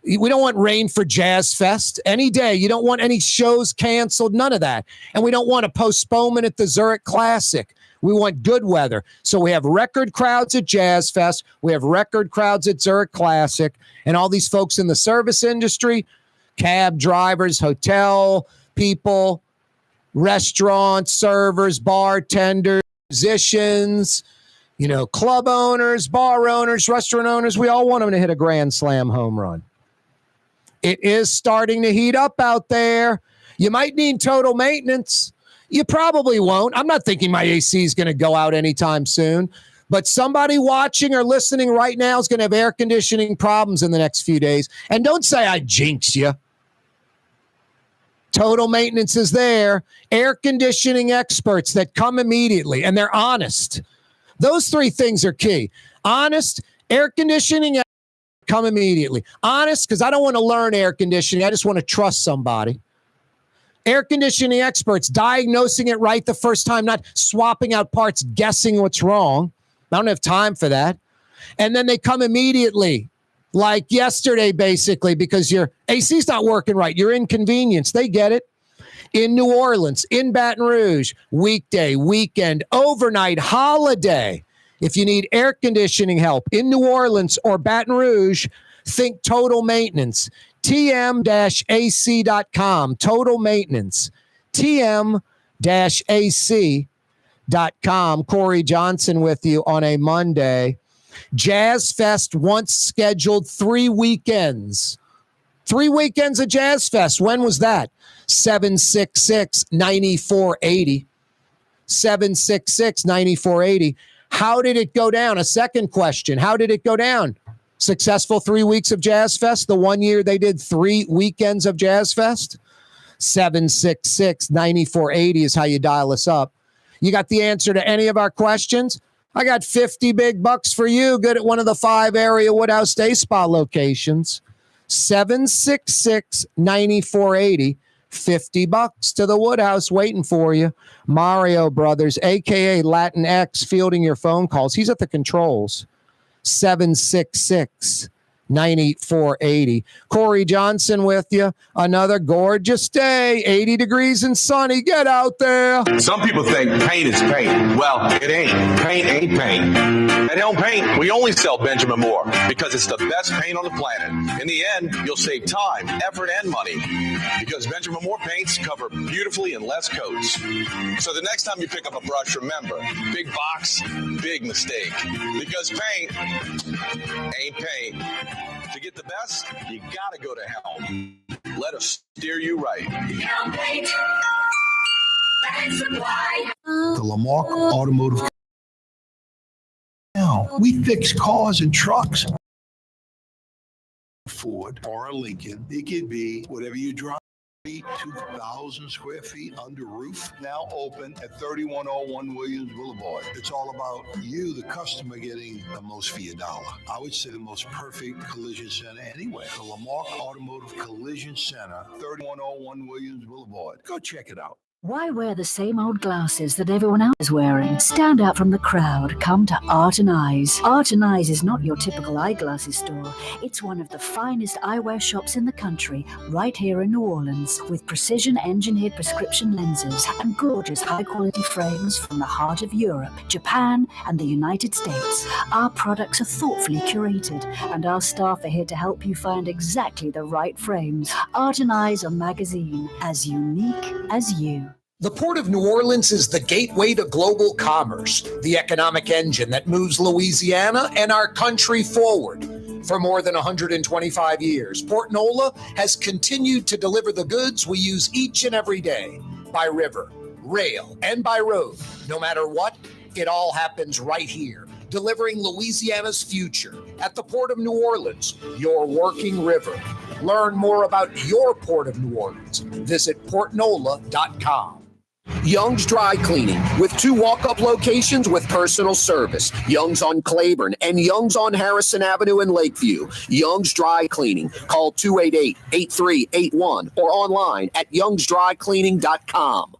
we don't want rain for Jazz Fest any day. You don't want any shows canceled, none of that. And we don't want a postponement at the Zurich Classic. We want good weather. So we have record crowds at Jazz Fest. We have record crowds at Zurich Classic. And all these folks in the service industry, cab drivers, hotel people, restaurant servers, bartenders, musicians, club owners, bar owners, restaurant owners, we all want them to hit a grand slam home run. It is starting to heat up out there. You might need total maintenance. You probably won't. I'm not thinking my AC is going to go out anytime soon, but somebody watching or listening right now is going to have air conditioning problems in the next few days. And don't say I jinx you. Total maintenance is there. Air conditioning experts that come immediately, and they're honest. Those 3 things are key. Honest, air conditioning, come immediately. Honest, because I don't want to learn air conditioning. I just want to trust somebody. Air conditioning experts, diagnosing it right the first time, not swapping out parts, guessing what's wrong. I don't have time for that. And then they come immediately. Like yesterday, basically, because your AC's not working right. You're inconvenienced. They get it. In New Orleans, in Baton Rouge, weekday, weekend, overnight, holiday. If you need air conditioning help in New Orleans or Baton Rouge, think Total Maintenance. TM-AC.com. Total Maintenance. TM-AC.com. Corey Johnson with you on a Monday. Jazz Fest once scheduled 3 weekends. 3 weekends of Jazz Fest. When was that? 766-9480. 766-9480. How did it go down? A second question. How did it go down? Successful 3 weeks of Jazz Fest. The 1 year they did 3 weekends of Jazz Fest. 766-9480 is how you dial us up. You got the answer to any of our questions? I got 50 big bucks for you. Good at one of the 5 area Woodhouse Day Spa locations. 766-9480. 50 bucks to the Woodhouse waiting for you. Mario Brothers, a.k.a. Latin X, fielding your phone calls. He's at the controls. 766-9480. Corey Johnson with you. Another gorgeous day. 80 degrees and sunny. Get out there. Some people think paint is paint. Well, it ain't. Paint ain't paint. At Helm Paint, we only sell Benjamin Moore because it's the best paint on the planet. In the end, you'll save time, effort, and money because Benjamin Moore paints cover beautifully in less coats. So the next time you pick up a brush, remember, big box, big mistake. Because paint ain't paint. To get the best, you gotta go to Helm. Let us steer you right. Helm Paint and Supply. The Lamarck Automotive. Now, we fix cars and trucks. Ford or a Lincoln, it could be whatever you drive. 2,000 square feet under roof, now open at 3101 Williams Boulevard. It's all about you, the customer, getting the most for your dollar. I would say the most perfect collision center anywhere. The Lamarck Automotive Collision Center, 3101 Williams Boulevard. Go check it out. Why wear the same old glasses that everyone else is wearing? Stand out from the crowd. Come to Art and Eyes. Art and Eyes is not your typical eyeglasses store. It's one of the finest eyewear shops in the country, right here in New Orleans, with precision-engineered prescription lenses and gorgeous high-quality frames from the heart of Europe, Japan, and the United States. Our products are thoughtfully curated, and our staff are here to help you find exactly the right frames. Art and Eyes, a magazine as unique as you. The Port of New Orleans is the gateway to global commerce, the economic engine that moves Louisiana and our country forward. For more than 125 years, Port Nola has continued to deliver the goods we use each and every day by river, rail, and by road. No matter what, it all happens right here, delivering Louisiana's future at the Port of New Orleans, your working river. Learn more about your Port of New Orleans. Visit portnola.com. Young's Dry Cleaning, with 2 walk-up locations with personal service. Young's on Claiborne and Young's on Harrison Avenue in Lakeview. Young's Dry Cleaning. Call 288-8381 or online at youngsdrycleaning.com.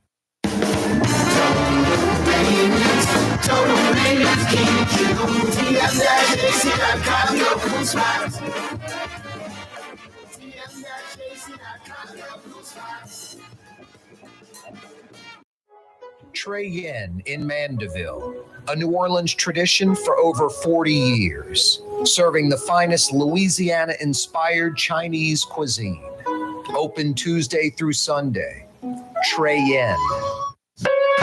Trey Yin in Mandeville, a New Orleans tradition for over 40 years, serving the finest Louisiana-inspired Chinese cuisine. Open Tuesday through Sunday. Trey Yin.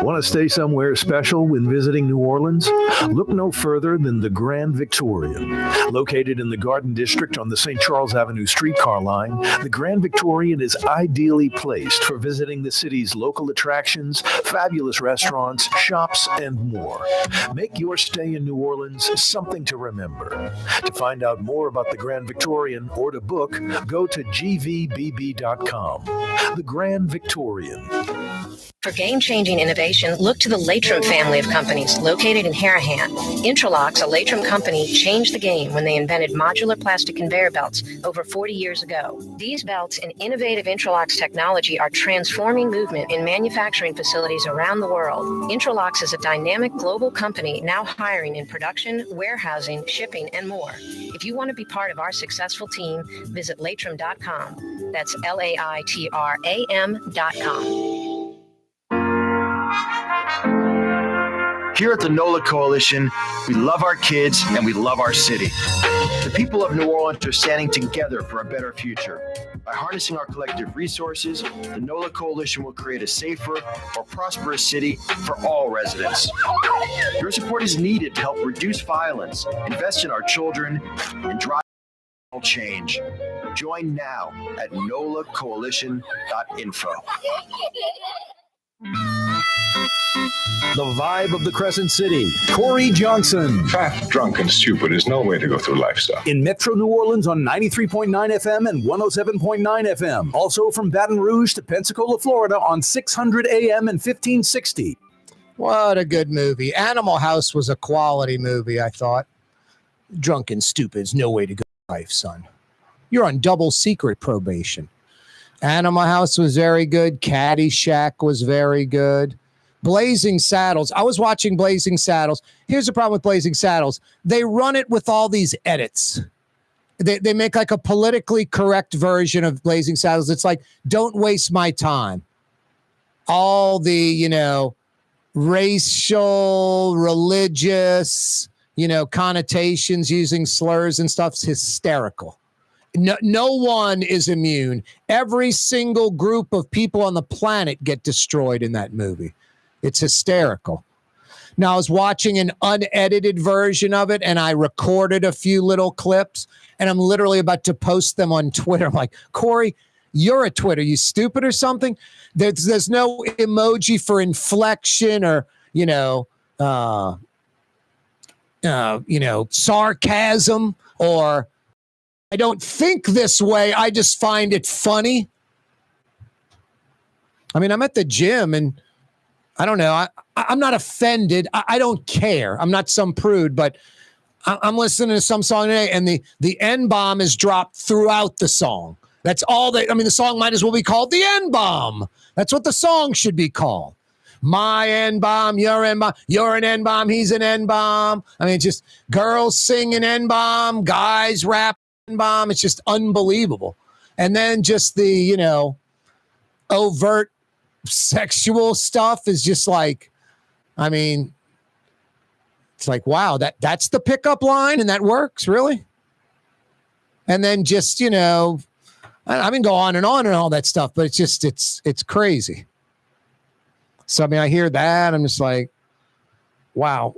Want to stay somewhere special when visiting New Orleans? Look no further than the Grand Victorian. Located in the Garden District on the St. Charles Avenue streetcar line, the Grand Victorian is ideally placed for visiting the city's local attractions, fabulous restaurants, shops, and more. Make your stay in New Orleans something to remember. To find out more about the Grand Victorian or to book, go to gvbb.com. The Grand Victorian. For game-changing innovation, look to the Latrim family of companies located in Harahan. Intralocks, a Latrim company, changed the game when they invented modular plastic conveyor belts over 40 years ago. These belts and innovative Intralocks technology are transforming movement in manufacturing facilities around the world. Intralocks is a dynamic global company now hiring in production, warehousing, shipping, and more. If you want to be part of our successful team, visit Latrim.com. That's LAITRAM.com. Here at the NOLA Coalition, we love our kids and we love our city. The people of New Orleans are standing together for a better future. By harnessing our collective resources, the NOLA Coalition will create a safer, more prosperous city for all residents. Your support is needed to help reduce violence, invest in our children, and drive change. Join now at nolacoalition.info. The vibe of the Crescent City, Corey Johnson. Fat, drunk, and stupid is no way to go through life stuff. In Metro New Orleans on 93.9 FM and 107.9 FM. Also from Baton Rouge to Pensacola, Florida on 600 AM and 1560. What a good movie. Animal House was a quality movie, I thought. Drunk and stupid's no way to go through life, son. You're on double secret probation. Animal House was very good. Caddyshack was very good. Blazing Saddles. I was watching Blazing Saddles. Here's the problem with Blazing Saddles. They run it with all these edits. They make like a politically correct version of Blazing Saddles. It's like, don't waste my time. All the, racial, religious, connotations using slurs and stuff's hysterical. No one is immune. Every single group of people on the planet get destroyed in that movie. It's hysterical. Now, I was watching an unedited version of it, and I recorded a few little clips, and I'm literally about to post them on Twitter. I'm like, Corey, you're a Twitter. You stupid or something? There's no emoji for inflection or, sarcasm or I don't think this way. I just find it funny. I mean, I'm at the gym and I don't know. I'm not offended. I don't care. I'm not some prude, but I'm listening to some song today and the N-bomb is dropped throughout the song. That's all the song might as well be called the N-bomb. That's what the song should be called. My N-bomb, your N-bomb, you're an N-bomb, he's an N-bomb. I mean, just girls singing N-bomb, guys rap N-bomb. It's just unbelievable. And then just the, overt sexual stuff is just like, it's like, wow, that's the pickup line and that works, really? And then just, go on and all that stuff, but it's crazy. So, I mean, I hear that. I'm just like, wow.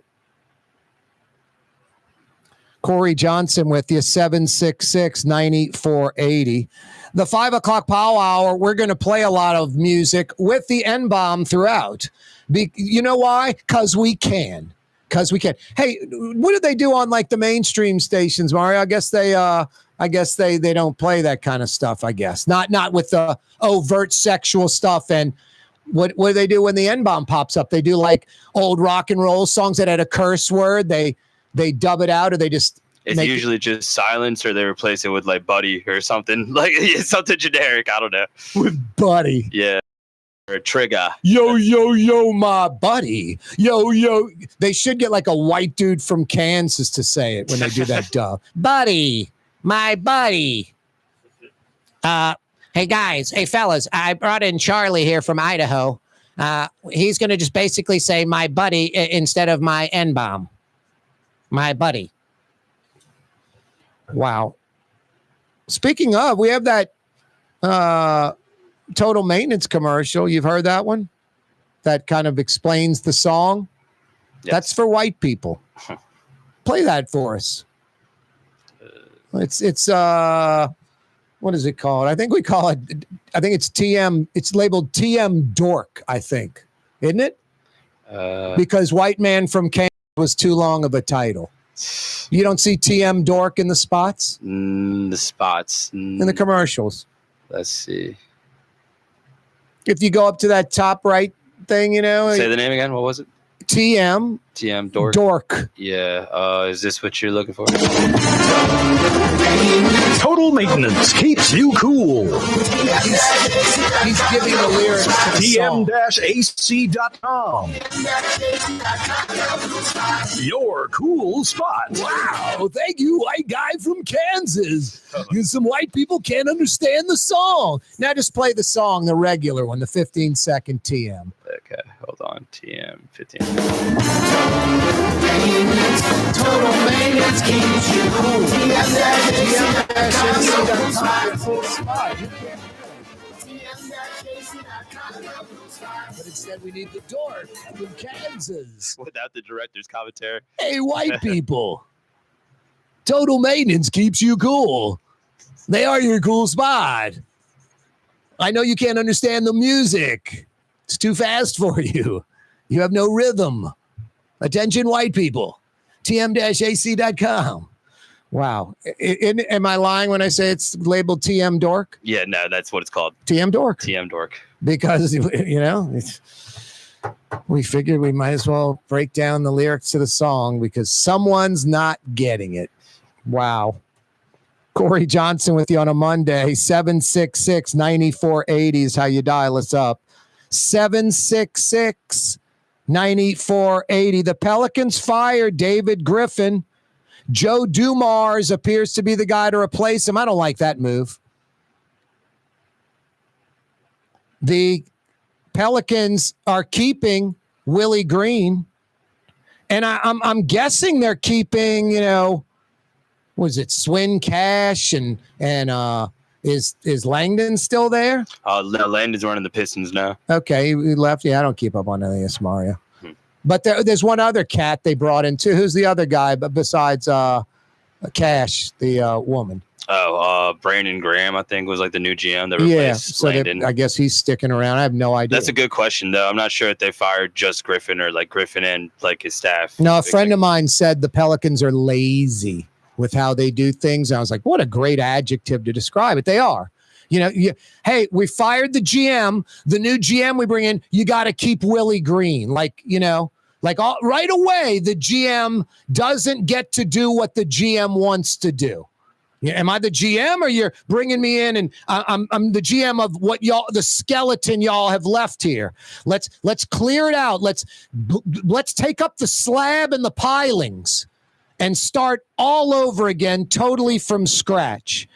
Corey Johnson with you, 766-9480. The 5 o'clock Power Hour, we're going to play a lot of music with the N-bomb throughout. You know why? Because we can. Hey, what do they do on like the mainstream stations, Mario? I guess they don't play that kind of stuff, I guess. Not with the overt sexual stuff. And what do they do when the N-bomb pops up? They do like old rock and roll songs that had a curse word. They dub it out, or they just It's usually just silence, or they replace it with like buddy or something. Like something generic. I don't know. With buddy. Yeah. Or a trigger. Yo, my buddy. Yo. They should get like a white dude from Kansas to say it when they do that dub. Buddy. My buddy. Hey guys. Hey fellas. I brought in Charlie here from Idaho. He's going to just basically say my buddy instead of my N-bomb. My buddy. Wow. Speaking of, we have that Total Maintenance commercial. You've heard that one? That kind of explains the song. Yes. That's for white people. Play that for us. It's what is it called? I think it's TM. It's labeled TM Dork, I think. Isn't it? Because White Man from Kansas was too long of a title. You don't see TM Dork in the spots? The spots. In the commercials. Let's see. If you go up to that top right thing, Say the name again. What was it? TM Dork. Dork. Yeah. Is this what you're looking for? Total Maintenance keeps you cool. He's giving the lyrics to the TM-AC.com. Your cool spot. Wow. Thank you, white guy from Kansas. Because some white people can't understand the song. Now just play the song, the regular one, the 15-second TM. Okay, hold on. TM 15. Total Maintenance keeps you cool. But instead, we need the dork from Kansas. Without the director's commentary. Hey, white people. Total Maintenance keeps you cool. They are your cool spot. I know you can't understand the music. It's too fast for you. You have no rhythm. Attention, white people. TM-AC.com. Wow. Am I lying when I say it's labeled TM Dork? Yeah, no, that's what it's called. TM Dork. TM Dork. Because, we figured we might as well break down the lyrics to the song because someone's not getting it. Wow. Corey Johnson with you on a Monday. 766-9480 is how you dial us up. 766-9480. The Pelicans fired David Griffin. Joe Dumars appears to be the guy to replace him. I don't like that move. The Pelicans are keeping Willie Green, and I'm guessing they're keeping, was it Swin Cash and is Langdon still there? Langdon's running the Pistons now. Okay, he left. Yeah, I don't keep up on any of this, Mario. But there's one other cat they brought in too. Who's the other guy? But besides Cash, the woman. Brandon Graham, I think, was like the new GM that replaced Langdon. I guess he's sticking around. I have no idea. That's a good question, though. I'm not sure if they fired just Griffin or like Griffin and like his staff. No, a friend of mine said the Pelicans are lazy with how they do things. And I was like, what a great adjective to describe it. They are. Hey, we fired the GM. The new GM we bring in, you got to keep Willie Green. Right away, the GM doesn't get to do what the GM wants to do. Am I the GM or you're bringing me in and I'm the GM of what the skeleton y'all have left here? Let's clear it out. Let's take up the slab and the pilings and start all over again, totally from scratch.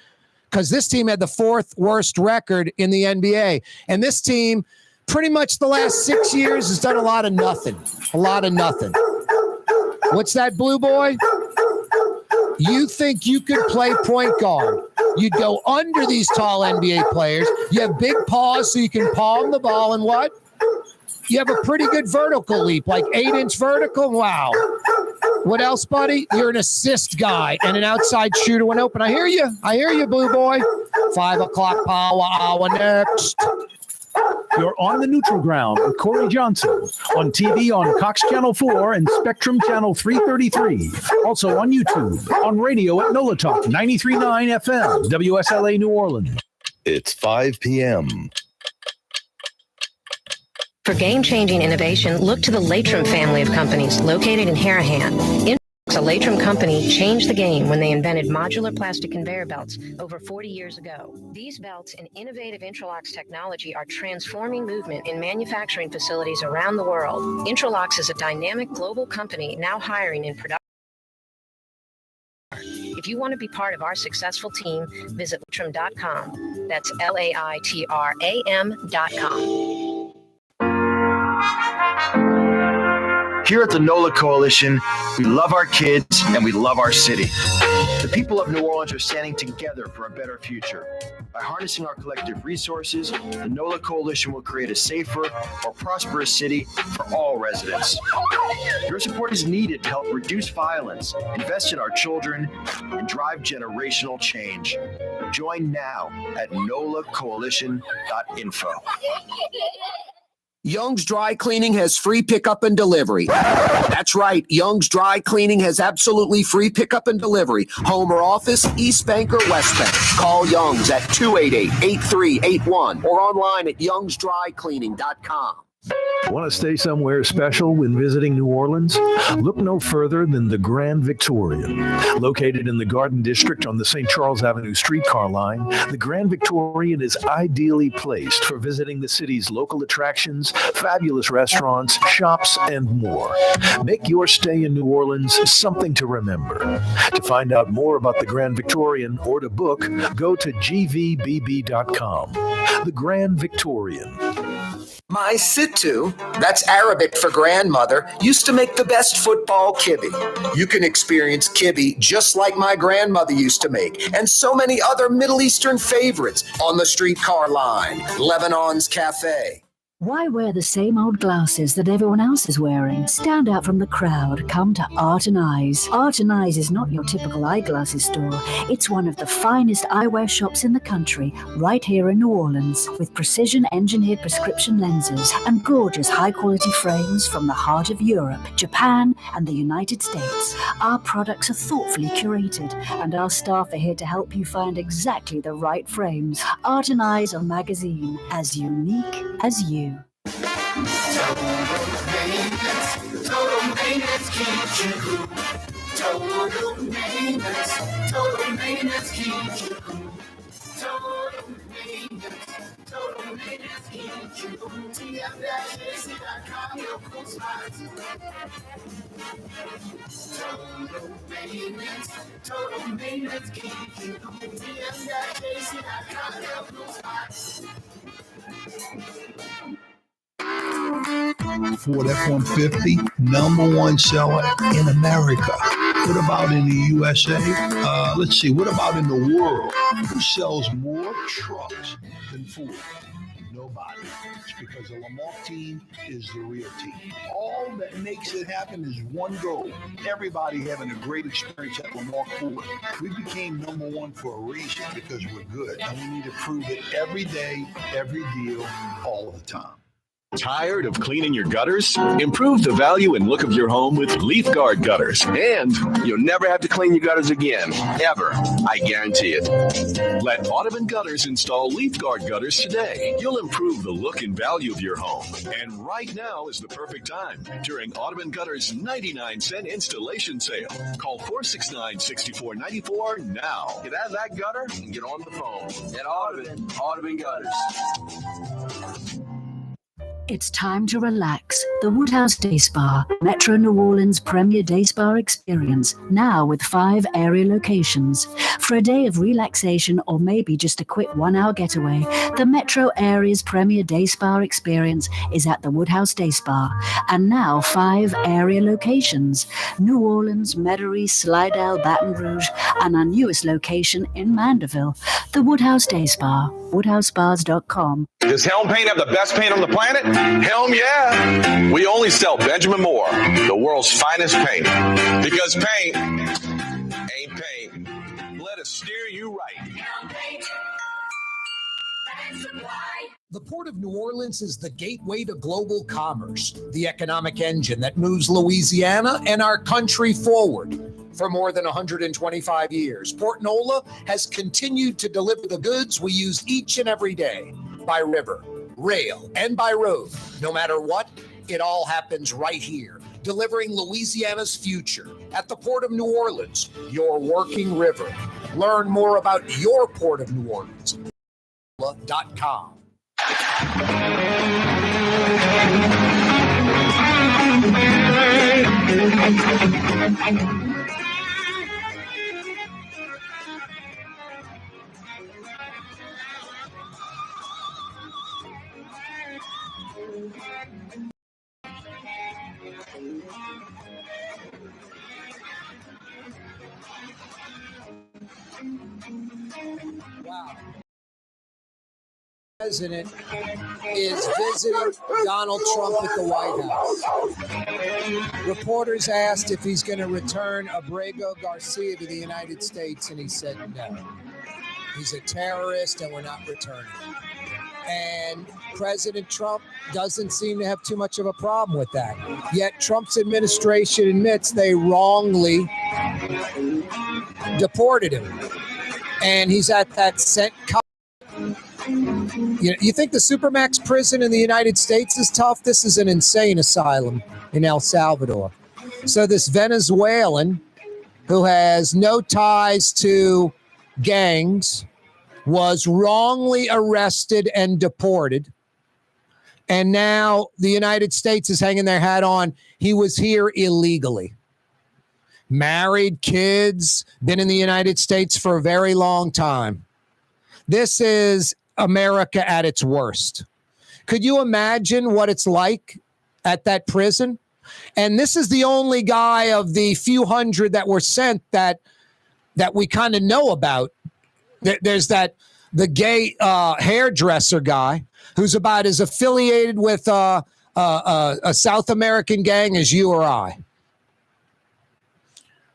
Because this team had the 4th worst record in the NBA. And this team, pretty much the last 6 years, has done a lot of nothing. What's that, Blue Boy? You think you could play point guard. You'd go under these tall NBA players. You have big paws so you can palm the ball and what? You have a pretty good vertical leap, like 8-inch vertical. Wow. What else, buddy? You're an assist guy and an outside shooter when open. I hear you, Blue Boy. 5 o'clock power hour next. You're on the neutral ground with Corey Johnson on TV on Cox Channel 4 and Spectrum Channel 333. Also on YouTube, on radio at NOLA Talk 93.9 FM, WSLA New Orleans. It's 5 p.m. For game-changing innovation, look to the Latrim family of companies located in Harahan. A Latrim company changed the game when they invented modular plastic conveyor belts over 40 years ago. These belts and innovative Intralocks technology are transforming movement in manufacturing facilities around the world. Intralocks is a dynamic global company now hiring in production. If you want to be part of our successful team, visit Latrim.com. That's LAITRAM.com. Here at the NOLA Coalition, we love our kids and we love our city. The people of New Orleans are standing together for a better future. By harnessing our collective resources, the NOLA Coalition will create a safer, more prosperous city for all residents. Your support is needed to help reduce violence, invest in our children, and drive generational change. Join now at nolacoalition.info. Young's Dry Cleaning has free pickup and delivery. That's right. Young's Dry Cleaning has absolutely free pickup and delivery. Home or office, East Bank or West Bank. Call Young's at 288-8381 or online at youngsdrycleaning.com. Want to stay somewhere special when visiting New Orleans? Look no further than the Grand Victorian. Located in the Garden District on the St. Charles Avenue streetcar line, the Grand Victorian is ideally placed for visiting the city's local attractions, fabulous restaurants, shops, and more. Make your stay in New Orleans something to remember. To find out more about the Grand Victorian or to book, go to gvbb.com. The Grand Victorian. My Sittu, that's Arabic for grandmother, used to make the best football kibbe. You can experience kibbe just like my grandmother used to make, and so many other Middle Eastern favorites on the streetcar line. Lebanon's Cafe. Why wear the same old glasses that everyone else is wearing? Stand out from the crowd. Come to Art and Eyes. Art and Eyes is not your typical eyeglasses store. It's one of the finest eyewear shops in the country, right here in New Orleans, with precision-engineered prescription lenses and gorgeous high-quality frames from the heart of Europe, Japan, and the United States. Our products are thoughtfully curated, and our staff are here to help you find exactly the right frames. Art and Eyes are magazine, as unique as you. Total maintenance keeps you cool. Total maintenance keeps you cool. Total maintenance keeps you cool. TM-AC.com, your cool spots. Total maintenance keeps you cool. TM-AC.com, your cool spots. Ford F-150, #1 seller in America. What about in the USA? Let's see, what about in the world? Who sells more trucks than Ford? Nobody. It's because the Lamar team is the real team. All that makes it happen is one goal. Everybody having a great experience at Lamar Ford. We became #1 for a reason, because we're good. And we need to prove it every day, every deal, all the time. Tired of cleaning your gutters? Improve the value and look of your home with Leaf Guard gutters. And you'll never have to clean your gutters again, ever. I guarantee it. Let Audubon Gutters install Leaf Guard gutters today. You'll improve the look and value of your home. And right now is the perfect time during Audubon Gutters' 99-cent installation sale. Call 469-6494 now. Get out of that gutter and get on the phone. At Audubon Gutters. It's time to relax. The Woodhouse Day Spa, Metro New Orleans' premier day spa experience, now with 5 area locations. For a day of relaxation or maybe just a quick 1-hour getaway, the Metro area's premier day spa experience is at the Woodhouse Day Spa. And now 5 area locations: New Orleans, Metairie, Slidell, Baton Rouge, and our newest location in Mandeville. The Woodhouse Day Spa, woodhousespas.com. Does Helm Paint have the best paint on the planet? Hell yeah. We only sell Benjamin Moore, the world's finest paint. Because paint ain't paint. Let us steer you right. The Port of New Orleans is the gateway to global commerce, the economic engine that moves Louisiana and our country forward. For more than 125 years, Port Nola has continued to deliver the goods we use each and every day by river, rail, and by road. No matter what, it all happens right here, delivering Louisiana's future at the Port of New Orleans, your working river. Learn more about your Port of New Orleans. .com. Wow. President is visiting Donald Trump at the White House. Reporters asked if he's going to return Abrego Garcia to the United States, and he said no. He's a terrorist, and we're not returning him. And President Trump doesn't seem to have too much of a problem with that. Yet Trump's administration admits they wrongly deported him. And he's at that You think the Supermax prison in the United States is tough? This is an insane asylum in El Salvador. So this Venezuelan who has no ties to gangs was wrongly arrested and deported. And now the United States is hanging their hat on. He was here illegally. Married, kids, been in the United States for a very long time. This is America at its worst. Could you imagine what it's like at that prison? And this is the only guy of the few hundred that were sent that we kind of know about. There's the gay hairdresser guy who's about as affiliated with a South American gang as you or I.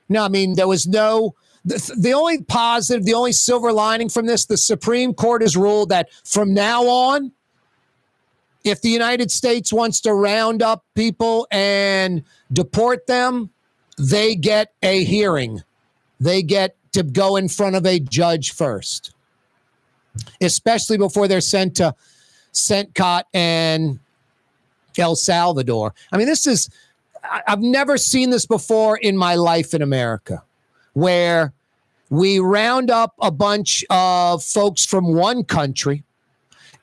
No, I mean, there was no... The only positive, the only silver lining from this, the Supreme Court has ruled that from now on, if the United States wants to round up people and deport them, they get a hearing. They get to go in front of a judge first, especially before they're sent to CENTCOT and El Salvador. I mean, I've never seen this before in my life in America, where we round up a bunch of folks from one country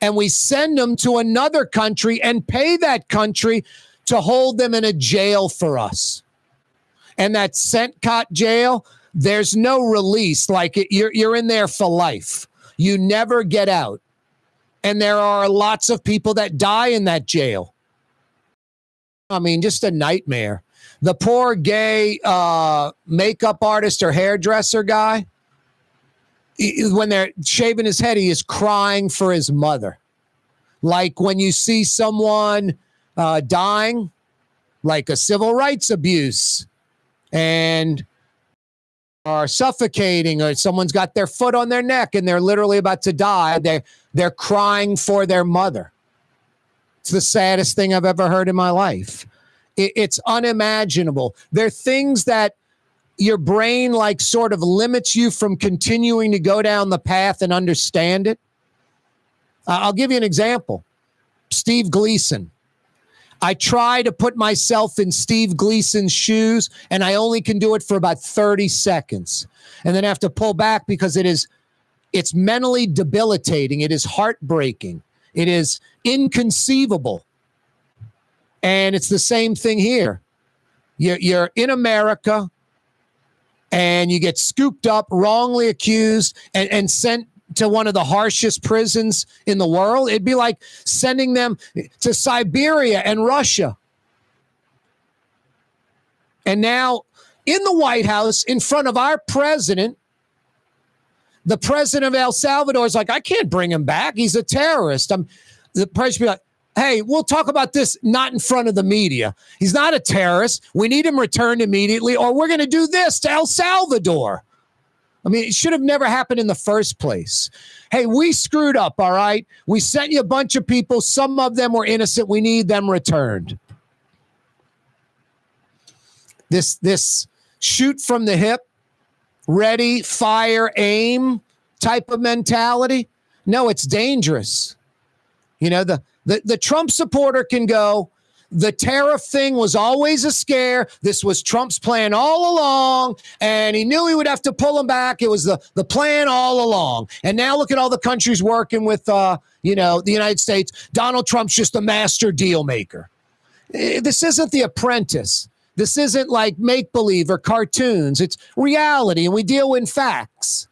and we send them to another country and pay that country to hold them in a jail for us. And that CENTCOT jail, there's no release. Like you're in there for life. You never get out. And there are lots of people that die in that jail. I mean, just a nightmare. The poor gay makeup artist or hairdresser guy, when they're shaving his head, he is crying for his mother. Like when you see someone dying, like a civil rights abuse, and are suffocating, or someone's got their foot on their neck and they're literally about to die, they're crying for their mother. It's the saddest thing I've ever heard in my life. It's unimaginable. There are things that your brain like sort of limits you from continuing to go down the path and understand it. I'll give you an example. Steve Gleason. I try to put myself in Steve Gleason's shoes, and I only can do it for about 30 seconds. And then I have to pull back because it's mentally debilitating. It is heartbreaking. It is inconceivable. And it's the same thing here. You're in America and you get scooped up, wrongly accused, and sent to one of the harshest prisons in the world. It'd be like sending them to Siberia and Russia. And now in the White House, in front of our president, the president of El Salvador is like, I can't bring him back. He's a terrorist. The president be like, hey, we'll talk about this not in front of the media. He's not a terrorist. We need him returned immediately, or we're going to do this to El Salvador. I mean, it should have never happened in the first place. Hey, we screwed up, all right? We sent you a bunch of people. Some of them were innocent. We need them returned. This shoot from the hip, ready, fire, aim type of mentality. No, it's dangerous. You know, the Trump supporter can go, the tariff thing was always a scare. This was Trump's plan all along, and he knew he would have to pull him back. It was the plan all along. And now look at all the countries working with, the United States. Donald Trump's just a master deal maker. This isn't The Apprentice. This isn't like make-believe or cartoons. It's reality, and we deal in facts.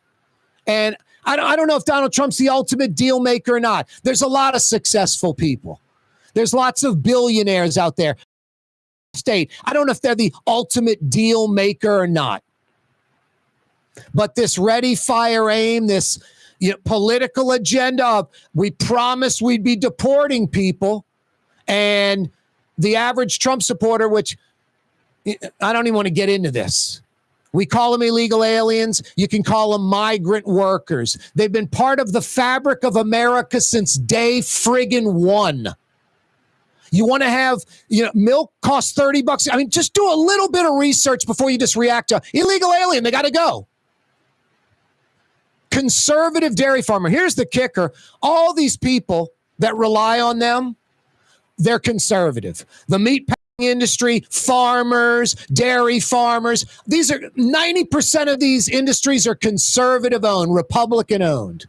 And I don't know if Donald Trump's the ultimate deal maker or not. There's a lot of successful people. There's lots of billionaires out there. State. I don't know if they're the ultimate deal maker or not. But this ready, fire, aim, this political agenda of we promised we'd be deporting people, and the average Trump supporter, which I don't even want to get into this. We call them illegal aliens. You can call them migrant workers. They've been part of the fabric of America since day friggin' one. You want to have, milk costs $30. I mean, just do a little bit of research before you just react to illegal alien. They got to go. Conservative dairy farmer. Here's the kicker. All these people that rely on them, they're conservative. The meat packing industry, farmers, dairy farmers. These are 90% of these industries are conservative owned, Republican owned.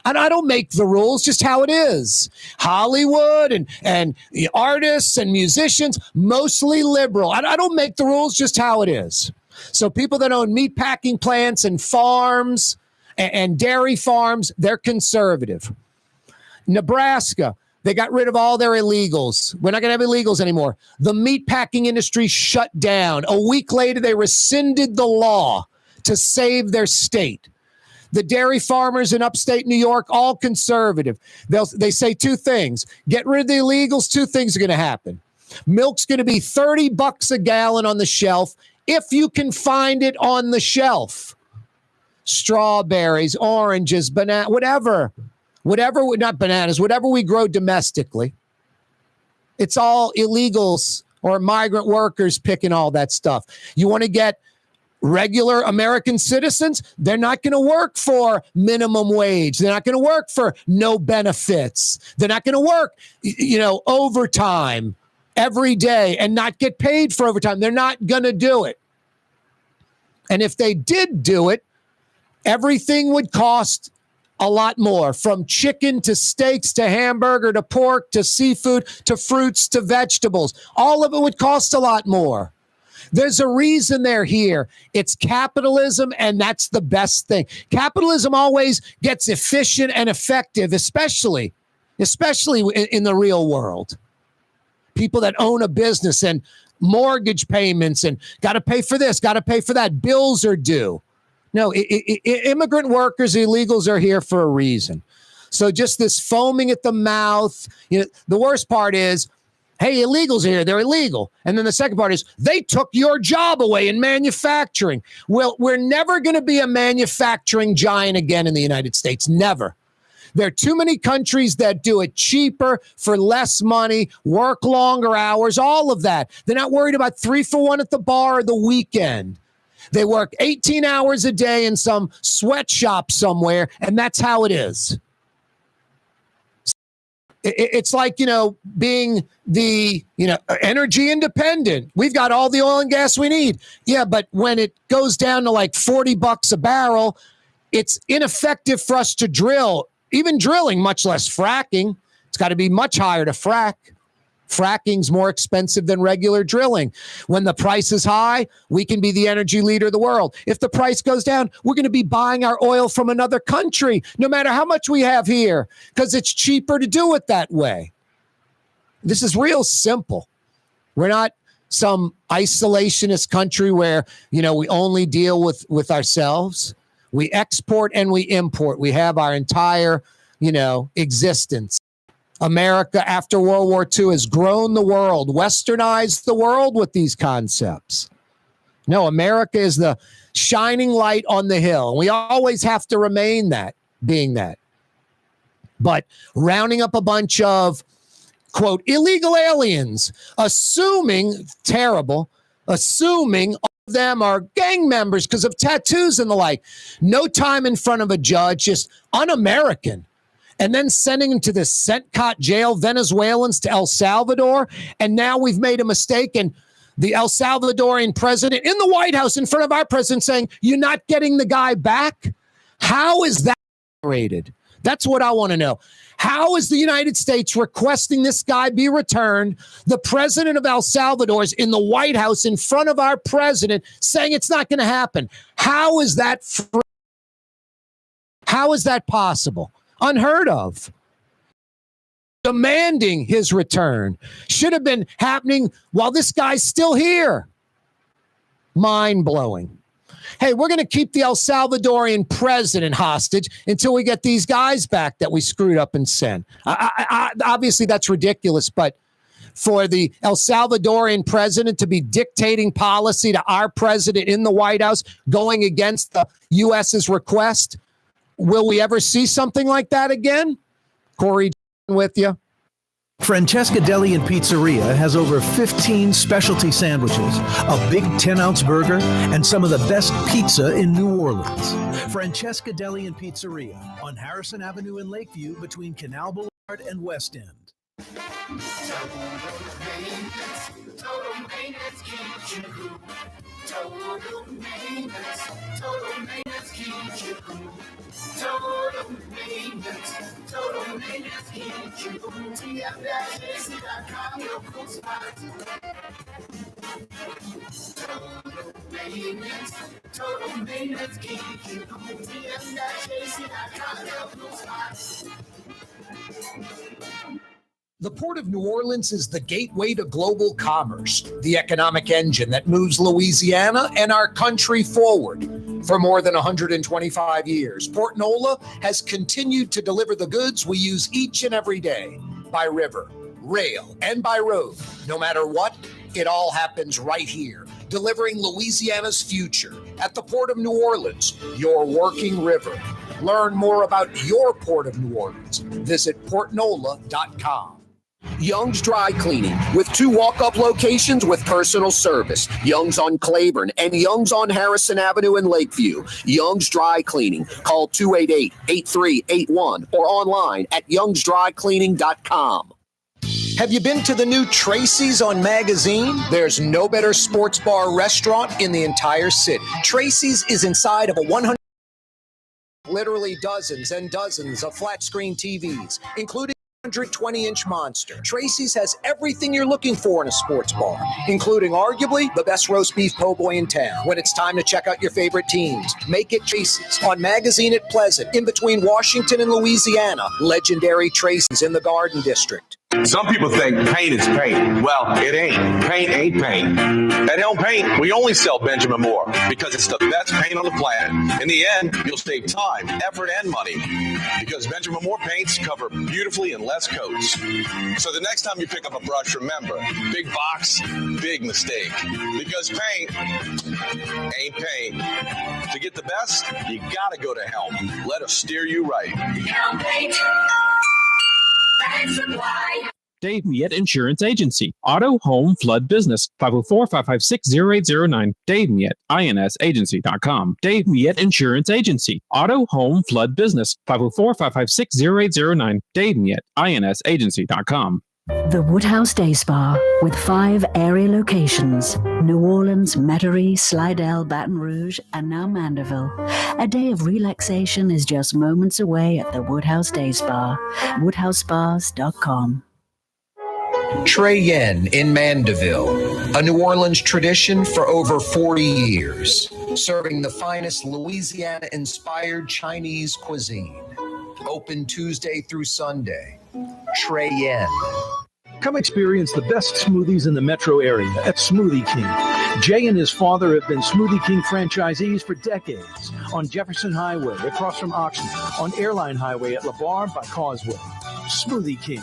And I don't make the rules, just how it is. Hollywood and the artists and musicians, mostly liberal. I don't make the rules, just how it is. So people that own meat packing plants and farms and dairy farms, they're conservative. Nebraska, they got rid of all their illegals. We're not going to have illegals anymore. The meat packing industry shut down. A week later, they rescinded the law to save their state. The dairy farmers in upstate New York, all conservative. They say two things. Get rid of the illegals, two things are going to happen. Milk's going to be $30 a gallon on the shelf if you can find it on the shelf. Strawberries, oranges, banana, whatever, not bananas, whatever we grow domestically. It's all illegals or migrant workers picking all that stuff. You want to get regular American citizens, they're not going to work for minimum wage. They're not going to work for no benefits. They're not going to work, overtime every day and not get paid for overtime. They're not going to do it. And if they did do it, everything would cost a lot more, from chicken to steaks to hamburger to pork to seafood to fruits to vegetables. All of it would cost a lot more. There's a reason they're here. It's capitalism, and that's the best thing. Capitalism always gets efficient and effective, especially in the real world. People that own a business and mortgage payments and got to pay for this, got to pay for that. Bills are due. No, immigrant workers, illegals are here for a reason. So just this foaming at the mouth. The worst part is, hey, illegals are here. They're illegal. And then the second part is they took your job away in manufacturing. Well, we're never going to be a manufacturing giant again in the United States. Never. There are too many countries that do it cheaper, for less money, work longer hours, all of that. They're not worried about 3-for-1 at the bar or the weekend. They work 18 hours a day in some sweatshop somewhere, and that's how it is. It's like, being the, energy independent. We've got all the oil and gas we need. Yeah, but when it goes down to like $40 a barrel, it's ineffective for us to drill. Even drilling, much less fracking. It's got to be much higher to frack. Fracking's more expensive than regular drilling. When the price is high, we can be the energy leader of the world. If the price goes down, we're going to be buying our oil from another country, no matter how much we have here, because it's cheaper to do it that way. This is real simple. We're not some isolationist country where, we only deal with ourselves. We export and we import. We have our entire, existence. America after World War II has grown the world, westernized the world with these concepts. No, America is the shining light on the hill. We always have to remain that, being that. But rounding up a bunch of, quote, illegal aliens, assuming all of them are gang members because of tattoos and the like. No time in front of a judge, just un-American. And then sending them to the Sentcot jail, Venezuelans to El Salvador. And now we've made a mistake, and the El Salvadorian president in the White House in front of our president saying, you're not getting the guy back? How is that rated? That's what I want to know. How is the United States requesting this guy be returned? The president of El Salvador is in the White House in front of our president saying it's not going to happen. How is that free? How is that possible? Unheard of. Demanding his return should have been happening while this guy's still here. Mind-blowing. Hey, we're going to keep the El Salvadorian president hostage until we get these guys back that we screwed up and sent. Obviously, that's ridiculous, but for the El Salvadorian president to be dictating policy to our president in the White House, going against the U.S.'s request, will we ever see something like that again? Corey with you. Francesca Deli and Pizzeria has over 15 specialty sandwiches, a big 10-ounce burger, and some of the best pizza in New Orleans. Francesca Deli and Pizzeria on Harrison Avenue in Lakeview between Canal Boulevard and West End. The Port of New Orleans is the gateway to global commerce, the economic engine that moves Louisiana and our country forward. For more than 125 years, Port Nola has continued to deliver the goods we use each and every day by river, rail, and by road. No matter what, it all happens right here, delivering Louisiana's future at the Port of New Orleans, your working river. Learn more about your Port of New Orleans. Visit portnola.com. Young's Dry Cleaning with 2 walk-up locations with personal service. Young's on Claiborne and Young's on Harrison Avenue in Lakeview. Young's Dry Cleaning. Call 288-8381 or online at youngsdrycleaning.com. Have you been to the new Tracy's on Magazine? There's no better sports bar restaurant in the entire city. Tracy's is inside of a 100, literally dozens and dozens of flat screen TVs, including 120-inch monster. Tracy's has everything you're looking for in a sports bar, including arguably the best roast beef po' boy in town. When it's time to check out your favorite teams, make it Tracy's on Magazine at Pleasant, in between Washington and Louisiana. Legendary Tracy's in the Garden District. Some people think paint is paint. Well, it ain't. Paint ain't paint. At Helm Paint, we only sell Benjamin Moore because it's the best paint on the planet. In the end, you'll save time, effort, and money because Benjamin Moore paints cover beautifully in less coats. So the next time you pick up a brush, remember, big box, big mistake. Because paint ain't paint. To get the best, you gotta go to Helm. Let us steer you right. Helm Paint. Dave Miette Insurance Agency. Auto, home, flood, business. 504-556-0809. Dave Miette, INSagency.com. Dave Miette Insurance Agency. Auto, home, flood, business. 504-556-0809. Dave Miette, INSagency.com. The Woodhouse Day Spa, with 5 area locations: New Orleans, Metairie, Slidell, Baton Rouge, and now Mandeville. A day of relaxation is just moments away at the Woodhouse Day Spa. WoodhouseSpas.com. Trey Yen in Mandeville, a New Orleans tradition for over 40 years, serving the finest Louisiana-inspired Chinese cuisine. Open Tuesday through Sunday. Trey Yen. Come experience the best smoothies in the metro area at Smoothie King. Jay and his father have been Smoothie King franchisees for decades on Jefferson Highway across from Oxnard, on Airline Highway at LaBarre by Causeway. Smoothie King,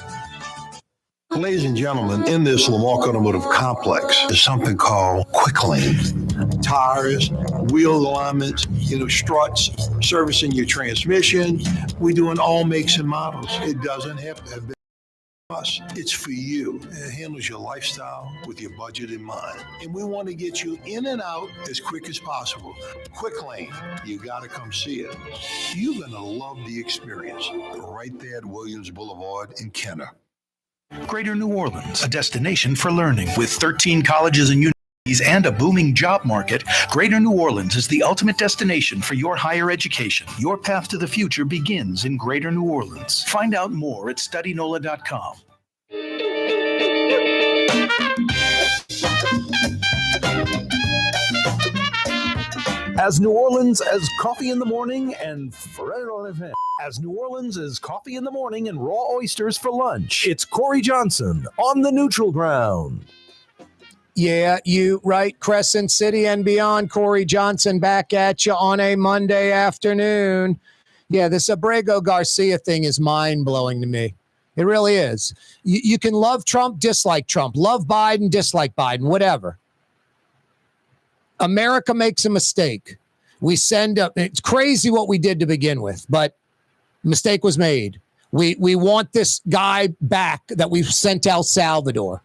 Ladies and gentlemen, in this Lamarck Automotive Complex is something called Quick Lane. Tires, wheel alignments, struts, servicing your transmission. We do in all makes and models. It doesn't have to have been us. It's for you. It handles your lifestyle with your budget in mind. And we want to get you in and out as quick as possible. Quick Lane, you got to come see it. You're going to love the experience right there at Williams Boulevard in Kenner. Greater New Orleans, a destination for learning. With 13 colleges and universities and a booming job market, Greater New Orleans is the ultimate destination for your higher education. Your path to the future begins in Greater New Orleans. Find out more at studynola.com. As New Orleans as coffee in the morning and forever on FM. As New Orleans as coffee in the morning and raw oysters for lunch. It's Corey Johnson on the neutral ground. Yeah, you right. Crescent City and beyond. Corey Johnson back at you on a Monday afternoon. Yeah, this Abrego Garcia thing is mind-blowing to me. It really is. You can love Trump, dislike Trump. Love Biden, dislike Biden, whatever. America makes a mistake. We send up. It's crazy what we did to begin with, but mistake was made. We want this guy back that we've sent to El Salvador.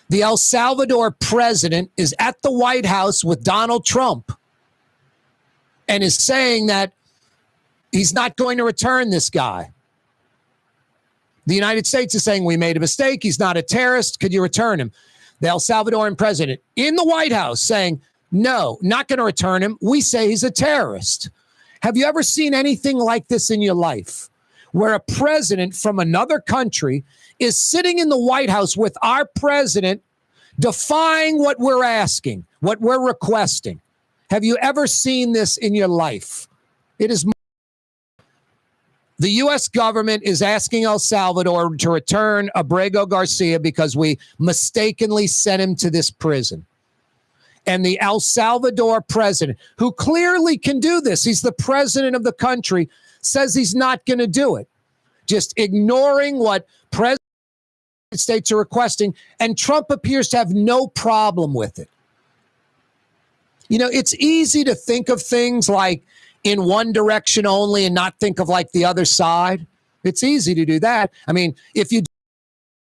The El Salvador president is at the White House with Donald Trump and is saying that he's not going to return this guy. The United States is saying we made a mistake. He's not a terrorist. Could you return him? The El Salvadoran president in the White House saying, no, not going to return him. We say he's a terrorist. Have you ever seen anything like this in your life where a president from another country is sitting in the White House with our president defying what we're asking, what we're requesting? Have you ever seen this in your life? It is. The U.S. government is asking El Salvador to return Abrego Garcia because we mistakenly sent him to this prison. And the El Salvador president, who clearly can do this, he's the president of the country, says he's not going to do it. Just ignoring what president of the United States are requesting, and Trump appears to have no problem with it. You know, it's easy to think of things like in one direction only and not think of like the other side. It's easy to do that. I mean, if you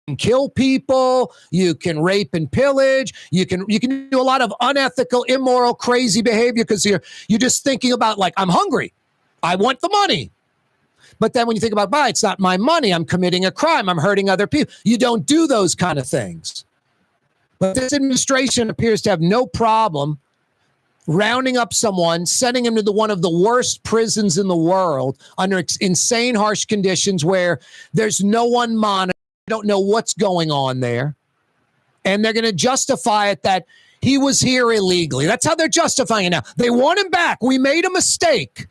can kill people, you can rape and pillage, you can do a lot of unethical, immoral, crazy behavior because you're just thinking about like, I'm hungry, I want the money. But then when you think about, it's not my money, I'm committing a crime, I'm hurting other people. You don't do those kind of things. But this administration appears to have no problem rounding up someone, sending him to one of the worst prisons in the world under insane, harsh conditions where there's no one monitoring. Don't know what's going on there. And they're going to justify it that he was here illegally. That's how they're justifying it now. They want him back. We made a mistake.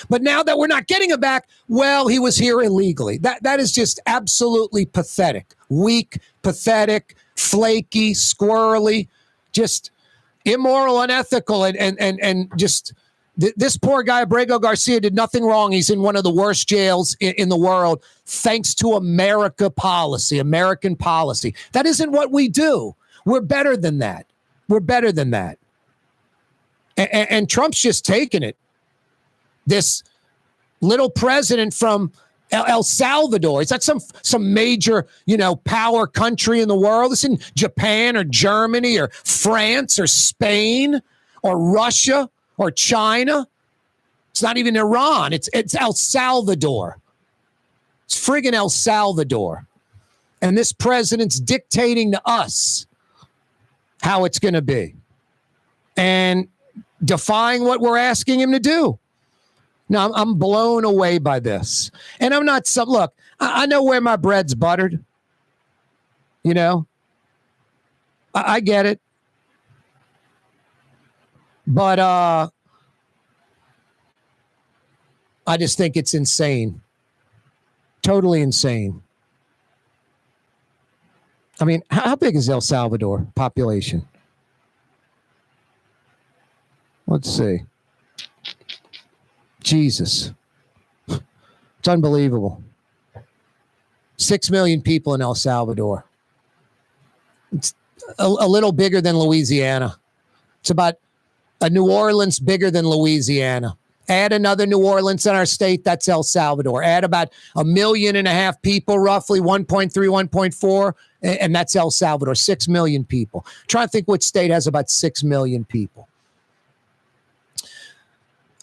But now that we're not getting him back, well, he was here illegally. That is just absolutely pathetic. Weak, pathetic, flaky, squirrely, just immoral, unethical, and just this poor guy, Abrego Garcia, did nothing wrong. He's in one of the worst jails in the world, thanks to American policy. That isn't what we do. We're better than that. And Trump's just taking it. This little president from El Salvador, is that some major, power country in the world? It's in Japan or Germany or France or Spain or Russia or China. It's not even Iran. It's El Salvador. It's friggin' El Salvador. And this president's dictating to us how it's going to be and defying what we're asking him to do. Now, I'm blown away by this. And I'm not look, I know where my bread's buttered. I get it. But I just think it's insane. Totally insane. I mean, how big is El Salvador population? Let's see. Jesus. It's unbelievable. 6 million people in El Salvador. It's a little bigger than Louisiana. It's about a New Orleans bigger than Louisiana. Add another New Orleans in our state, that's El Salvador. Add about 1.5 million people, roughly 1.3, 1.4, and that's El Salvador, 6 million people. Try to think which state has about 6 million people.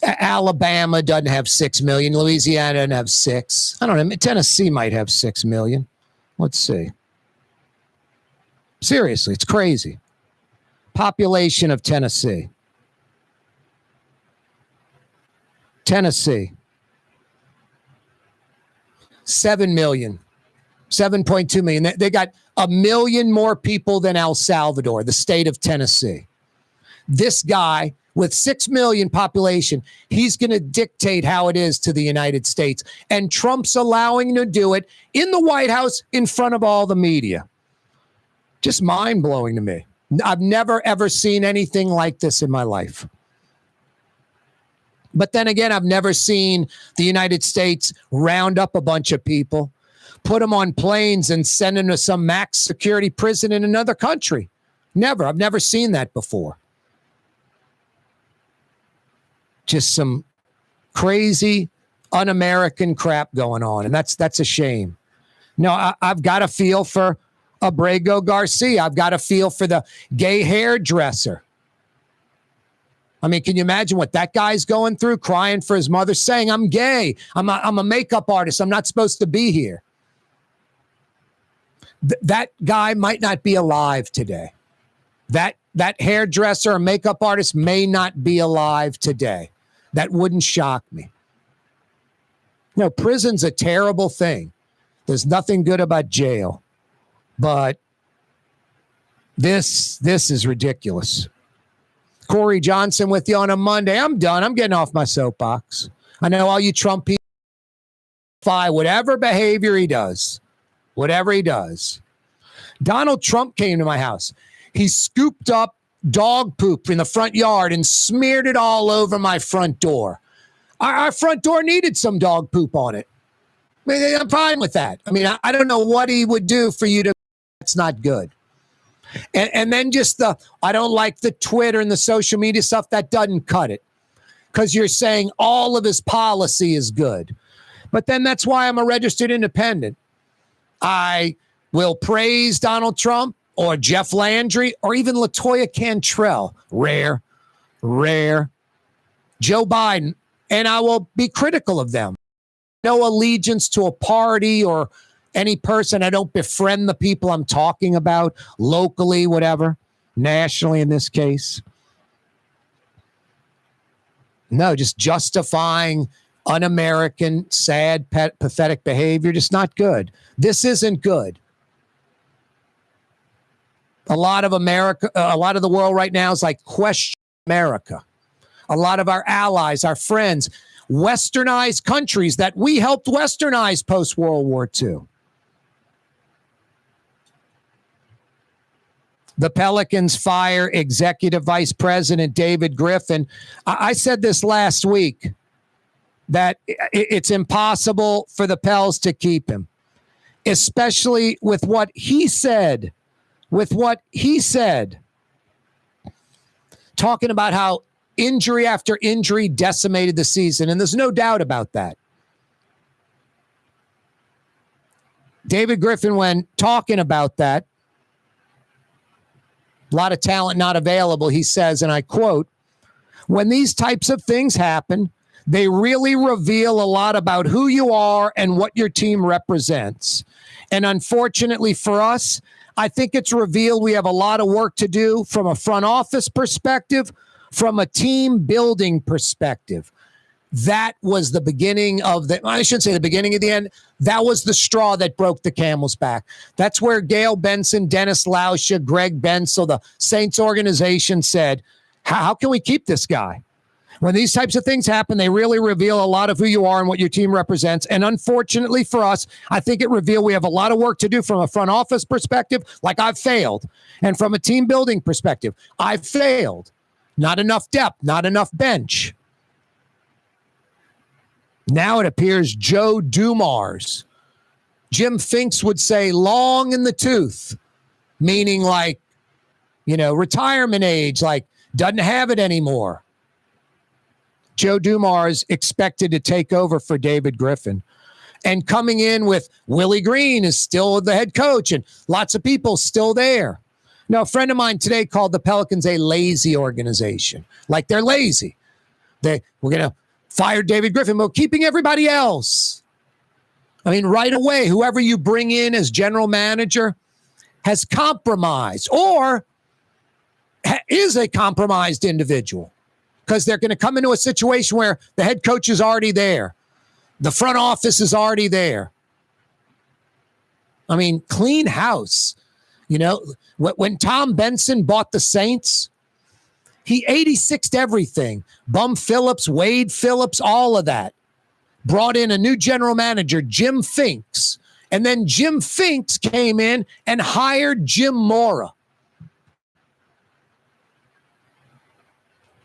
Alabama doesn't have 6 million. Louisiana doesn't have 6. I don't know. Tennessee might have 6 million. Let's see. Seriously, it's crazy. Population of Tennessee. Tennessee. 7 million. 7.2 million. They got 1 million more people than El Salvador, the state of Tennessee. This guy with 6 million population, he's going to dictate how it is to the United States. And Trump's allowing him to do it in the White House in front of all the media. Just mind-blowing to me. I've never, ever seen anything like this in my life. But then again, I've never seen the United States round up a bunch of people, put them on planes and send them to some max security prison in another country. Never. I've never seen that before. Just some crazy, un-American crap going on. And that's a shame. No, I've got a feel for Abrego Garcia. I've got a feel for the gay hairdresser. I mean, can you imagine what that guy's going through, crying for his mother, saying, I'm gay. I'm a makeup artist. I'm not supposed to be here. That guy might not be alive today. That hairdresser or makeup artist may not be alive today. That wouldn't shock me. No, prison's a terrible thing. There's nothing good about jail. But this is ridiculous. Corey Johnson with you on a Monday. I'm done. I'm getting off my soapbox. I know all you Trump people, whatever behavior he does, whatever he does. Donald Trump came to my house. He scooped up dog poop in the front yard and smeared it all over my front door. Our front door needed some dog poop on it. I mean, I'm fine with that. I mean, I don't know what he would do for you to. That's not good. And then just I don't like the Twitter and the social media stuff. That doesn't cut it. Because you're saying all of his policy is good. But then that's why I'm a registered independent. I will praise Donald Trump or Jeff Landry or even LaToya Cantrell. Rare. Joe Biden. And I will be critical of them. No allegiance to a party or any person. I don't befriend the people I'm talking about locally, whatever, nationally in this case. No, just justifying un-American, sad, pathetic behavior, just not good. This isn't good. A lot of America, a lot of the world right now is like question America. A lot of our allies, our friends, westernized countries that we helped westernize post-World War II. The Pelicans fire Executive Vice President David Griffin. I said this last week that it's impossible for the Pels to keep him, especially with what he said. Talking about how injury after injury decimated the season, and there's no doubt about that. David Griffin, when talking about that, a lot of talent not available, he says, and I quote, when these types of things happen, they really reveal a lot about who you are and what your team represents. And unfortunately for us, I think it's revealed we have a lot of work to do from a front office perspective, from a team building perspective. That was the beginning of I shouldn't say the beginning of the end. That was the straw that broke the camel's back. That's where Gail Benson, Dennis Lauscha, Greg Bensel, the Saints organization said, how can we keep this guy? When these types of things happen, they really reveal a lot of who you are and what your team represents. And unfortunately for us, I think it revealed we have a lot of work to do from a front office perspective, like I've failed. And from a team building perspective, I've failed. Not enough depth, not enough bench. Now it appears Joe Dumars, Jim Finks would say, long in the tooth, meaning like, retirement age, like doesn't have it anymore. Joe Dumars expected to take over for David Griffin. And coming in with Willie Green is still the head coach and lots of people still there. Now, a friend of mine today called the Pelicans a lazy organization. Like they're lazy. We're going to fire David Griffin, but keeping everybody else. I mean, right away, whoever you bring in as general manager has compromised or is a compromised individual because they're going to come into a situation where the head coach is already there. The front office is already there. I mean, clean house. When Tom Benson bought the Saints, he 86'd everything. Bum Phillips, Wade Phillips, all of that. Brought in a new general manager, Jim Finks. And then Jim Finks came in and hired Jim Mora.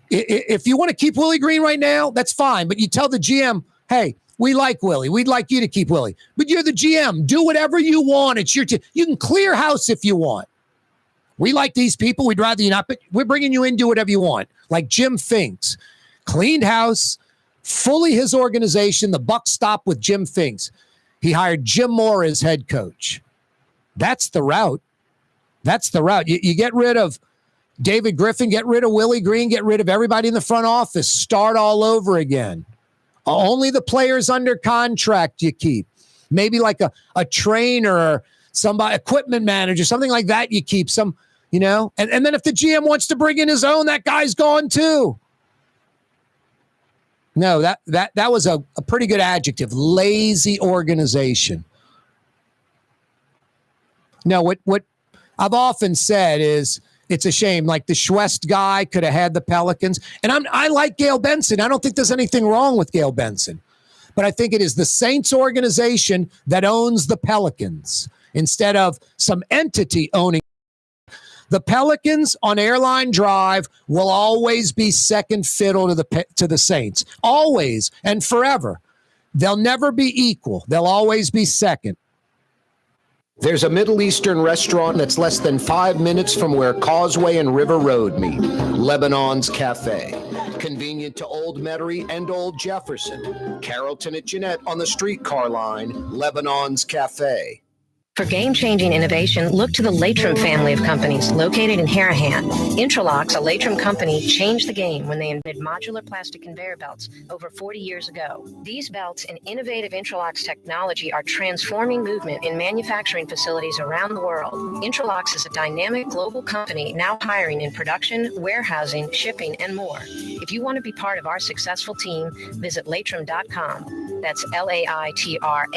If you want to keep Willie Green right now, that's fine. But you tell the GM, hey, we like Willie. We'd like you to keep Willie. But you're the GM. Do whatever you want. It's your team. You can clear house if you want. We like these people. We'd rather you not, but we're bringing you in. Do whatever you want. Like Jim Finks. Cleaned house, fully his organization. The buck stopped with Jim Finks. He hired Jim Moore as head coach. That's the route. That's the route. You get rid of David Griffin, get rid of Willie Green, get rid of everybody in the front office, start all over again. Only the players under contract you keep. Maybe like a trainer or somebody, equipment manager, something like that you keep. And then if the GM wants to bring in his own, that guy's gone too. No, that was a pretty good adjective. Lazy organization. No, what I've often said is it's a shame. Like the Schwest guy could have had the Pelicans. And I like Gail Benson. I don't think there's anything wrong with Gail Benson. But I think it is the Saints organization that owns the Pelicans instead of some entity owning. The Pelicans on Airline Drive will always be second fiddle to the Saints. Always and forever. They'll never be equal. They'll always be second. There's a Middle Eastern restaurant that's less than 5 minutes from where Causeway and River Road meet, Lebanon's Cafe. Convenient to Old Metairie and Old Jefferson. Carrollton at Jeanette on the streetcar line, Lebanon's Cafe. For game-changing innovation, look to the Latrim family of companies located in Harahan. Intralocks, a Latrim company, changed the game when they invented modular plastic conveyor belts over 40 years ago. These belts and innovative Intralocks technology are transforming movement in manufacturing facilities around the world. Intralocks is a dynamic global company now hiring in production, warehousing, shipping, and more. If you want to be part of our successful team, visit Latrim.com. That's LAITRAM.com.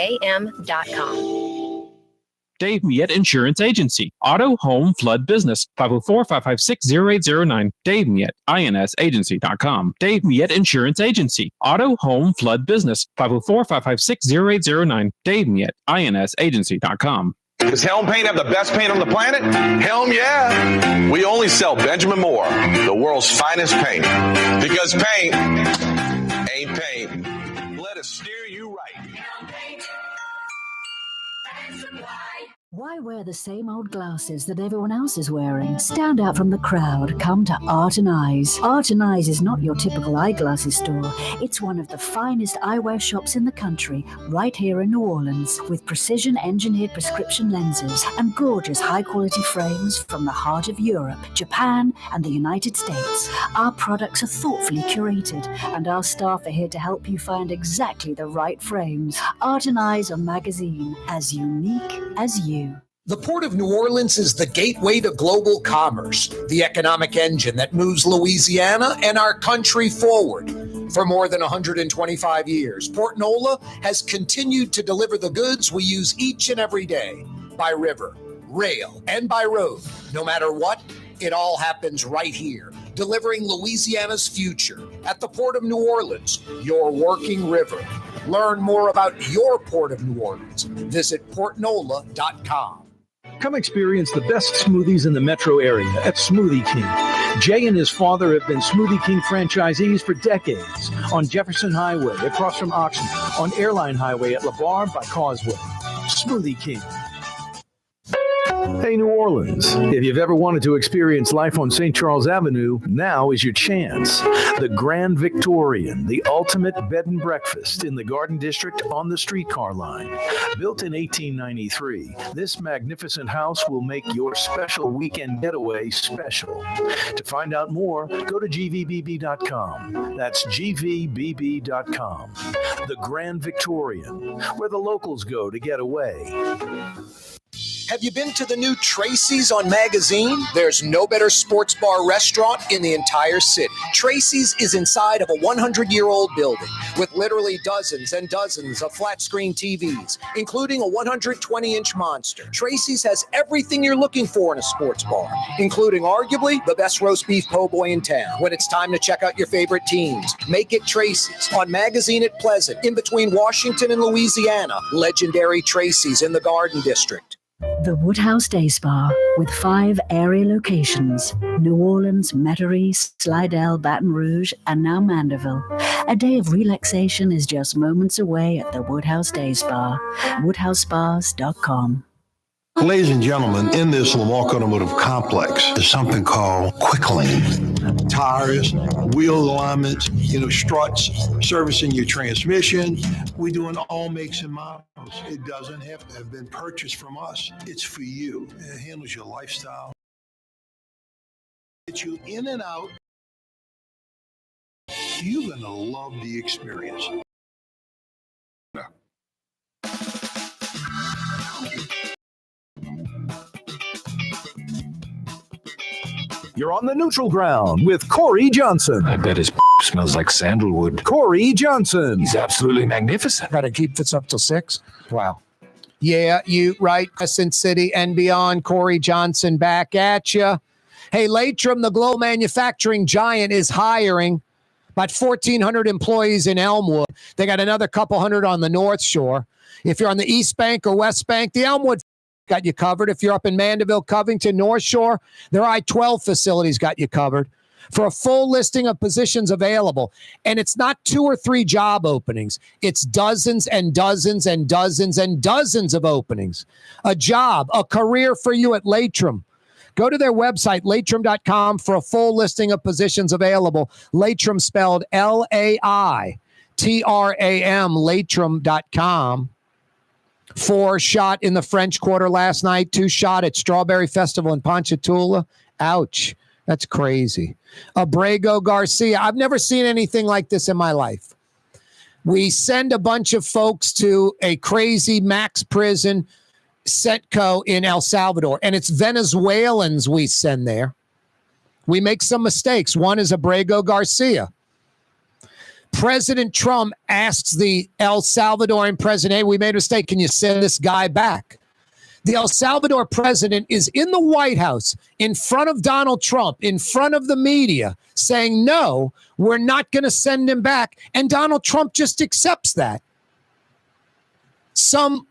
Dave Miette Insurance Agency. Auto, home, flood, business. 504-556-0809. Dave Miette, INSagency.com. Dave Miette Insurance Agency. Auto, home, flood, business. 504-556-0809. Dave Miette, INSagency.com. Does Helm Paint have the best paint on the planet? Helm, yeah. We only sell Benjamin Moore, the world's finest paint. Because paint ain't paint. Let us steer you right. Helm Paint. Why wear the same old glasses that everyone else is wearing? Stand out from the crowd. Come to Art and Eyes. Art and Eyes is not your typical eyeglasses store. It's one of the finest eyewear shops in the country, right here in New Orleans, with precision-engineered prescription lenses and gorgeous high-quality frames from the heart of Europe, Japan, and the United States. Our products are thoughtfully curated, and our staff are here to help you find exactly the right frames. Art and Eyes are magazine, as unique as you. The Port of New Orleans is the gateway to global commerce, the economic engine that moves Louisiana and our country forward. For more than 125 years, Port Nola has continued to deliver the goods we use each and every day by river, rail, and by road. No matter what, it all happens right here, delivering Louisiana's future at the Port of New Orleans, your working river. Learn more about your Port of New Orleans. Visit portnola.com. Come experience the best smoothies in the metro area at Smoothie King. Jay and his father have been Smoothie King franchisees for decades on Jefferson Highway across from Oxnard, on Airline Highway at LaBarre by Causeway. Smoothie King. Hey, New Orleans, if you've ever wanted to experience life on St. Charles Avenue, now is your chance. The Grand Victorian, the ultimate bed and breakfast in the Garden District on the streetcar line. Built in 1893, this magnificent house will make your special weekend getaway special. To find out more, go to gvbb.com. That's gvbb.com. The Grand Victorian, where the locals go to get away. Have you been to the new Tracy's on Magazine? There's no better sports bar restaurant in the entire city. Tracy's is inside of a 100-year-old building with literally dozens and dozens of flat-screen TVs, including a 120-inch monster. Tracy's has everything you're looking for in a sports bar, including arguably the best roast beef po' boy in town. When it's time to check out your favorite teams, make it Tracy's on Magazine at Pleasant, in between Washington and Louisiana. Legendary Tracy's in the Garden District. The Woodhouse Day Spa, with 5 area locations: New Orleans, Metairie, Slidell, Baton Rouge, and now Mandeville. A day of relaxation is just moments away at the Woodhouse Day Spa. WoodhouseSpas.com. Ladies and gentlemen, in this Lamarque Automotive Complex is something called Quick Lane. Tires, wheel alignments, struts, servicing your transmission. We do in all makes and models. It doesn't have to have been purchased from us. It's for you. It handles your lifestyle. Gets you in and out. You're going to love the experience. You're on the neutral ground with Corey Johnson. I bet his smells like sandalwood. Corey Johnson. He's absolutely magnificent. Got to keep this up till 6. Wow. Yeah, you right. Crescent City and beyond. Corey Johnson back at you. Hey, Latrim, the global manufacturing giant, is hiring about 1,400 employees in Elmwood. They got another couple hundred on the North Shore. If you're on the East Bank or West Bank, the Elmwood got you covered. If you're up in Mandeville, Covington, North Shore, their I-12 facilities got you covered. For a full listing of positions available, and it's not 2 or 3 job openings, it's dozens and dozens and dozens and dozens of openings. A job, a career for you at Latrim. Go to their website, latrim.com, for a full listing of positions available. Latrim spelled L-A-I-T-R-A-M, latrim.com. 4 shot in the French Quarter last night, 2 shot at Strawberry Festival in Ponchatoula. Ouch. That's crazy. Abrego Garcia. I've never seen anything like this in my life. We send a bunch of folks to a crazy max prison, Setco, in El Salvador, and it's Venezuelans we send there. We make some mistakes. One is Abrego Garcia. President Trump asks the El Salvadoran president, hey, we made a mistake. Can you send this guy back? The El Salvador president is in the White House in front of Donald Trump, in front of the media, saying, no, we're not going to send him back. And Donald Trump just accepts that. Some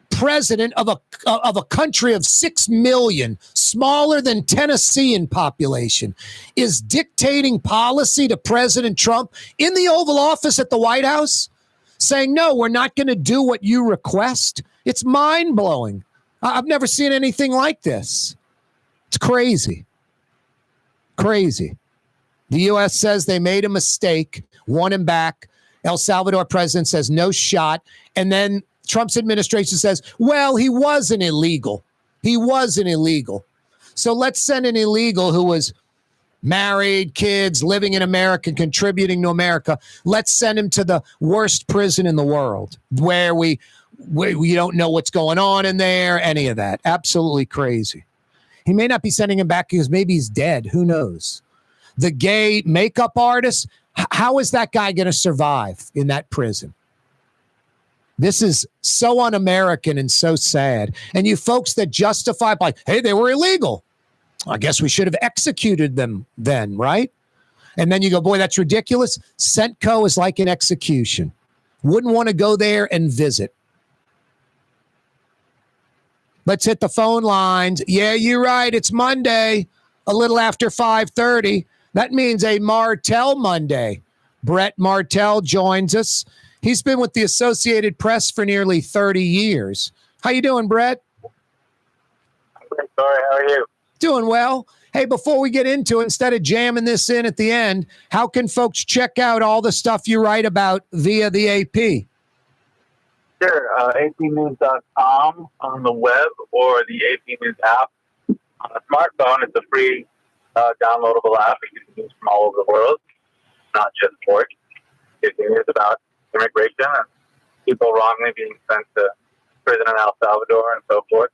president of a country of 6 million, smaller than Tennessee in population, is dictating policy to President Trump in the Oval Office at the White House, saying, no, we're not going to do what you request. It's mind-blowing. I've never seen anything like this. It's crazy. Crazy. The U.S. says they made a mistake, want him back. El Salvador president says no shot. And then Trump's administration says, well, he wasn't illegal. He wasn't illegal. So let's send an illegal who was married, kids, living in America, contributing to America. Let's send him to the worst prison in the world where we don't know what's going on in there, any of that. Absolutely crazy. He may not be sending him back because maybe he's dead. Who knows? The gay makeup artist, how is that guy going to survive in that prison? This is so un-American and so sad. And you folks that justify by, hey, they were illegal. I guess we should have executed them then, right? And then you go, boy, that's ridiculous. Centco is like an execution. Wouldn't want to go there and visit. Let's hit the phone lines. Yeah, you're right. It's Monday, a little after 5:30. That means a Martell Monday. Brett Martell joins us. He's been with the Associated Press for nearly 30 years. How you doing, Brett? Sorry, how are you? Doing well. Hey, before we get into it, instead of jamming this in at the end, how can folks check out all the stuff you write about via the AP? Sure, apnews.com on the web or the AP News app on a smartphone. It's a free downloadable app you can use from all over the world, not just sports. It's news about immigration and people wrongly being sent to prison in El Salvador and so forth.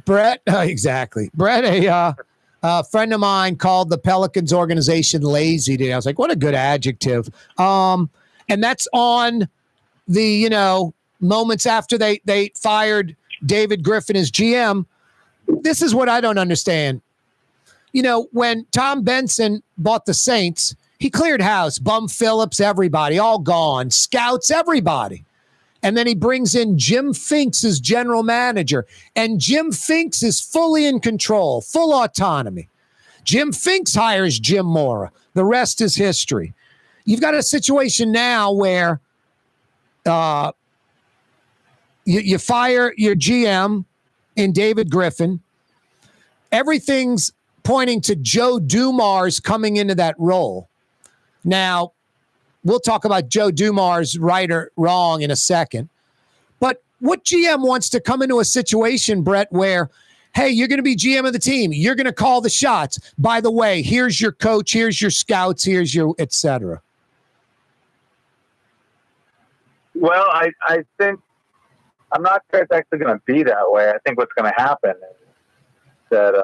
Brett, exactly. Brett, a friend of mine called the Pelicans organization lazy today. I was like, what a good adjective. And that's on the, moments after they fired David Griffin as GM. This is what I don't understand. When Tom Benson bought the Saints, he cleared house, Bum Phillips, everybody, all gone, scouts, everybody. And then he brings in Jim Finks as general manager. And Jim Finks is fully in control, full autonomy. Jim Finks hires Jim Mora. The rest is history. You've got a situation now where you fire your GM in David Griffin. Everything's pointing to Joe Dumars coming into that role. Now, we'll talk about Joe Dumars right or wrong in a second. But what GM wants to come into a situation, Brett, where, hey, you're going to be GM of the team. You're going to call the shots. By the way, here's your coach. Here's your scouts. Here's your et cetera. Well, I think I'm not sure it's actually going to be that way. I think what's going to happen is that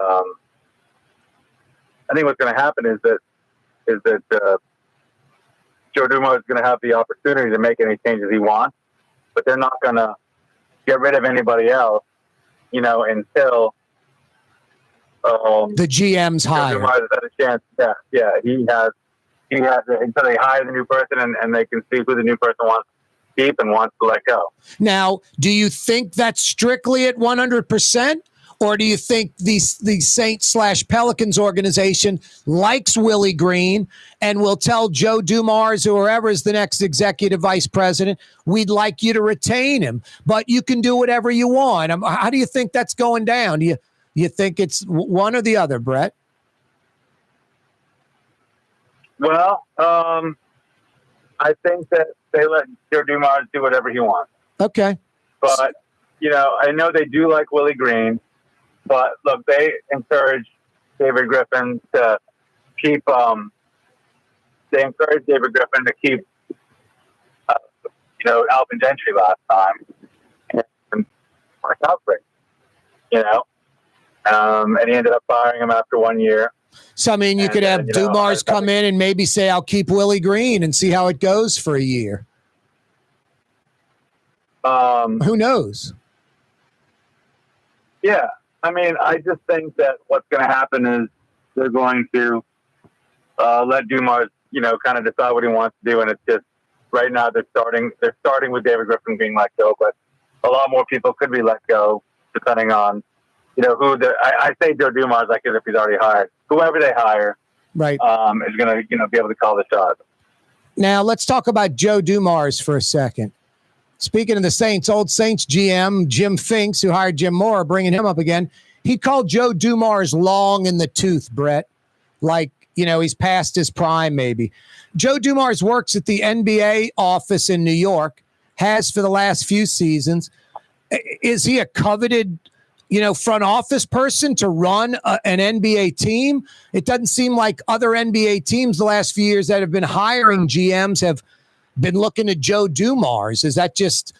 Joe Dumars is going to have the opportunity to make any changes he wants, but they're not going to get rid of anybody else, until the GM's hired. Joe Dumars has had a chance. Yeah, he has until they hire the new person and they can see who the new person wants to keep and wants to let go. Now, do you think that's strictly at 100%? Or do you think the Saints/Pelicans organization likes Willie Green and will tell Joe Dumars or whoever is the next executive vice president, we'd like you to retain him, but you can do whatever you want? How do you think that's going down? Do you think it's one or the other, Brett? Well, I think that they let Joe Dumars do whatever he wants. Okay. But, I know they do like Willie Green. But look, they encourage David Griffin to keep. They encourage David Griffin to keep. Alvin Gentry last time, and outbreak. And he ended up firing him after 1 year. So you could have Dumars come in and maybe say, "I'll keep Willie Green" and see how it goes for a year. Who knows? Yeah. I just think that what's going to happen is they're going to let Dumars, kind of decide what he wants to do. And it's just right now they're starting with David Griffin being let go, but a lot more people could be let go depending on, who I say Joe Dumars, like as if he's already hired. Whoever they hire, right, is going to, be able to call the shots. Now let's talk about Joe Dumars for a second. Speaking of the Saints, old Saints GM, Jim Finks, who hired Jim Mora, bringing him up again. He called Joe Dumars long in the tooth, Brett. Like, he's past his prime, maybe. Joe Dumars works at the NBA office in New York, has for the last few seasons. Is he a coveted, front office person to run an NBA team? It doesn't seem like other NBA teams the last few years that have been hiring GMs have been looking at Joe Dumars. Is that just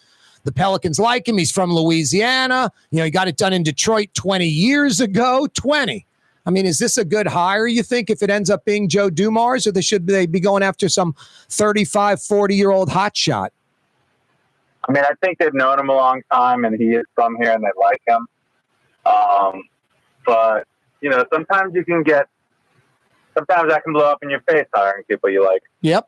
the Pelicans like him? He's from Louisiana. He got it done in Detroit 20 years ago. 20. Is this a good hire, you think, if it ends up being Joe Dumars, or should they be going after some 35, 40-year-old hotshot? I think they've known him a long time, and he is from here, and they like him. But, sometimes that can blow up in your face hiring people you like. Yep.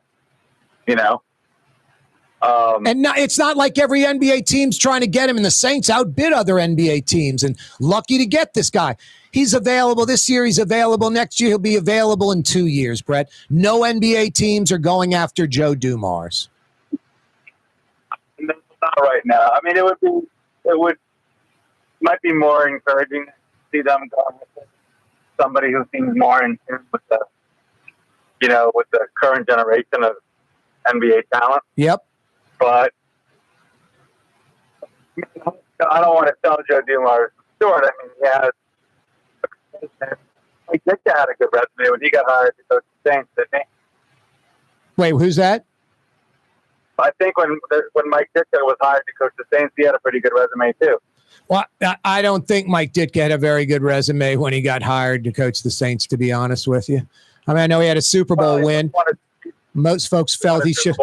And it's not like every NBA team's trying to get him, and the Saints outbid other NBA teams, and lucky to get this guy. He's available this year. He's available next year. He'll be available in 2 years, Brett. No NBA teams are going after Joe Dumars. Not right now. It would might be more encouraging to see them go with somebody who seems more in tune with the, with the current generation of NBA talent. Yep. But I don't want to tell Joe Dumars short. I mean, he did had a good resume when he got hired to coach the Saints, didn't he? Wait, who's that? I think when Mike Ditka was hired to coach the Saints, he had a pretty good resume too. Well, I don't think Mike Ditka had a very good resume when he got hired to coach the Saints, to be honest with you. I mean, I know he had a Super Bowl win. Most folks felt he should.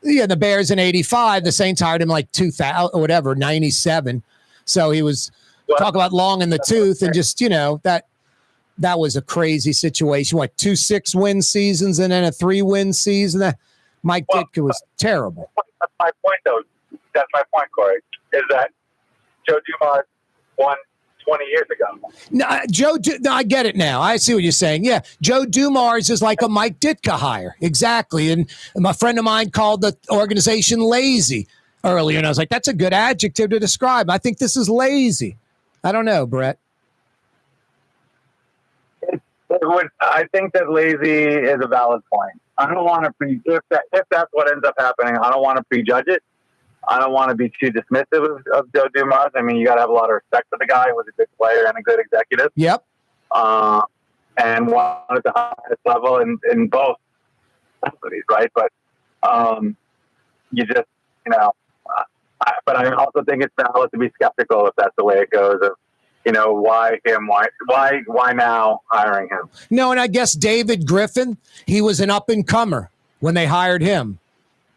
The Bears in '85. The Saints hired him like 2000 or whatever, 97. So he was talk about long in the tooth, and just that was a crazy situation. What, 2 6-win seasons and then a 3-win season? Mike Ditka was terrible. That's my point, though. That's my point, Corey. Is that Joe Dumars won 20 years ago. No, I get it now. I see what you're saying. Yeah, Joe Dumars is like a Mike Ditka hire. Exactly. And my friend of mine called the organization lazy earlier, and I was like, that's a good adjective to describe. I think this is lazy. I don't know, Brett. I think that lazy is a valid point. I don't want to if that's what ends up happening, I don't want to prejudge it. I don't want to be too dismissive of Joe Dumars. I mean, you got to have a lot of respect for the guy who was a good player and a good executive. Yep. And one at the highest level in both companies, right? But you just, but I also think it's valid to be skeptical if that's the way it goes. Of, why him? Why now hiring him? No, and I guess David Griffin, he was an up-and-comer when they hired him.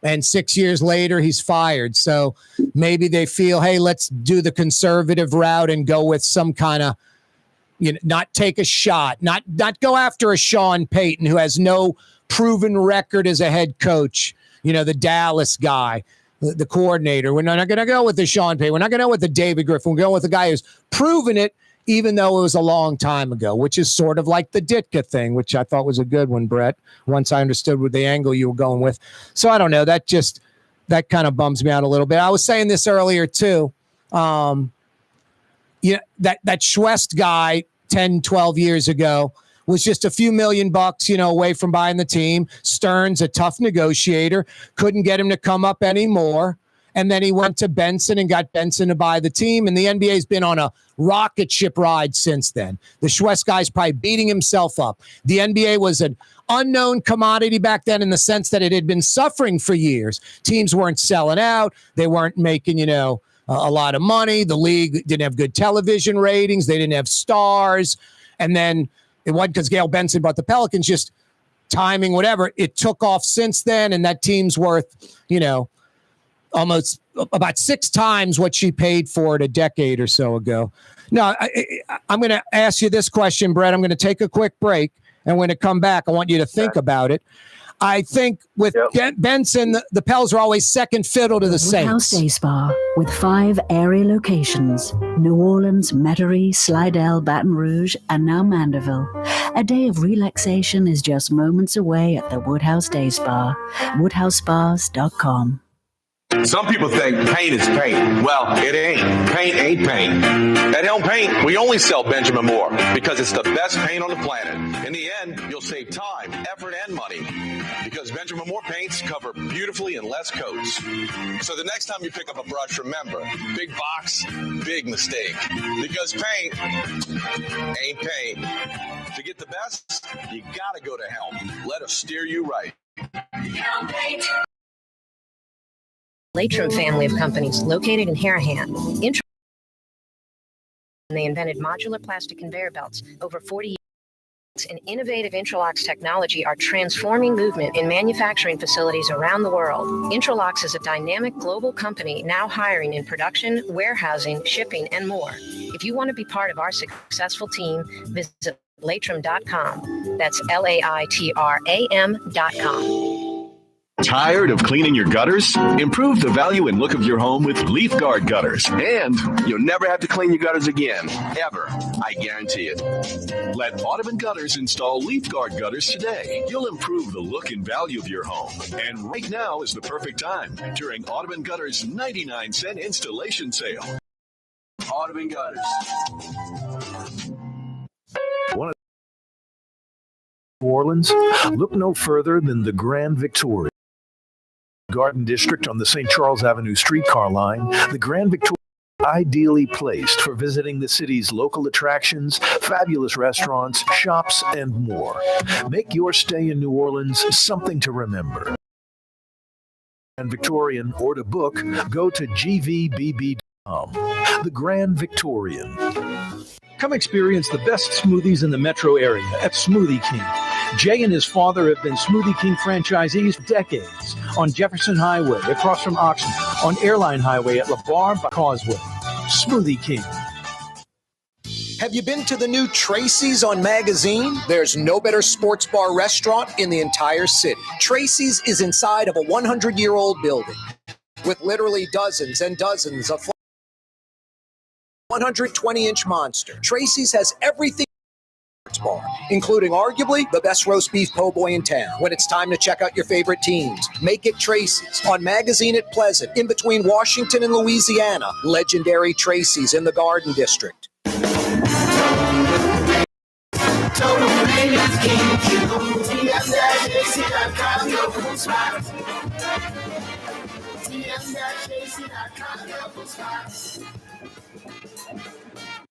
And 6 years later, he's fired. So maybe they feel, hey, let's do the conservative route and go with some kind of, not take a shot, not go after a Sean Payton who has no proven record as a head coach. The Dallas guy, the coordinator. We're not going to go with the Sean Payton. We're not going to go with the David Griffin. We're going with the guy who's proven it, even though it was a long time ago, which is sort of like the Ditka thing, which I thought was a good one, Brett, once I understood what the angle you were going with. So I don't know. That kind of bums me out a little bit. I was saying this earlier too. That Schwest guy 10, 12 years ago was just a few $1 million, away from buying the team. Stearns, a tough negotiator, couldn't get him to come up anymore. And then he went to Benson and got Benson to buy the team. And the NBA's been on a rocket ship ride since then. The Schwest guy's probably beating himself up. The NBA was an unknown commodity back then in the sense that it had been suffering for years. Teams weren't selling out. They weren't making, a lot of money. The league didn't have good television ratings. They didn't have stars. And then it wasn't because Gail Benson bought the Pelicans, just timing, whatever. It took off since then. And that team's worth, almost about 6 times what she paid for it a decade or so ago. Now, I'm going to ask you this question, Brett. I'm going to take a quick break. And when I come back, I want you to think about it. I think with Benson, the Pels are always second fiddle to the Saints. Woodhouse Day Spa with 5 area locations: New Orleans, Metairie, Slidell, Baton Rouge, and now Mandeville. A day of relaxation is just moments away at the Woodhouse Day Spa. WoodhouseSpas.com. Some people think paint is paint. Well, it ain't. Paint ain't paint. At Helm Paint, we only sell Benjamin Moore because it's the best paint on the planet. In the end, you'll save time, effort, and money because Benjamin Moore paints cover beautifully in less coats. So the next time you pick up a brush, remember, big box, big mistake. Because paint ain't paint. To get the best, you gotta go to Helm. Let us steer you right. Helm Paint. Latrim family of companies located in Harahan. They invented modular plastic conveyor belts over 40 years. And innovative Intralox technology are transforming movement in manufacturing facilities around the world. Intralox is a dynamic global company now hiring in production, warehousing, shipping, and more. If you want to be part of our successful team, visit Latrim.com. That's LAITRAM.com. Tired of cleaning your gutters? Improve the value and look of your home with Leaf Guard gutters. And you'll never have to clean your gutters again, ever. I guarantee it. Let Audubon Gutters install Leaf Guard gutters today. You'll improve the look and value of your home. And right now is the perfect time during Audubon Gutters' 99-cent installation sale. Audubon Gutters. New Orleans? Look no further than the Grand Victoria. Garden District on the St. Charles Avenue streetcar line, the Grand Victoria is ideally placed for visiting the city's local attractions, fabulous restaurants, shops, and more. Make your stay in New Orleans something to remember. And Victorian, or to book, go to gvbb.com. The Grand Victorian. Come experience the best smoothies in the metro area at Smoothie King. Jay and his father have been Smoothie King franchisees for decades on Jefferson Highway, across from Oxnard, on Airline Highway at LeBar by Causeway. Smoothie King. Have you been to the new Tracy's on Magazine? There's no better sports bar restaurant in the entire city. Tracy's is inside of a 100-year-old building with literally dozens and dozens of 120-inch monster. Tracy's has everything bar, including arguably the best roast beef po' boy in town. When it's time to check out your favorite teams, make it Tracy's on Magazine at Pleasant, in between Washington and Louisiana. Legendary Tracy's in the Garden District.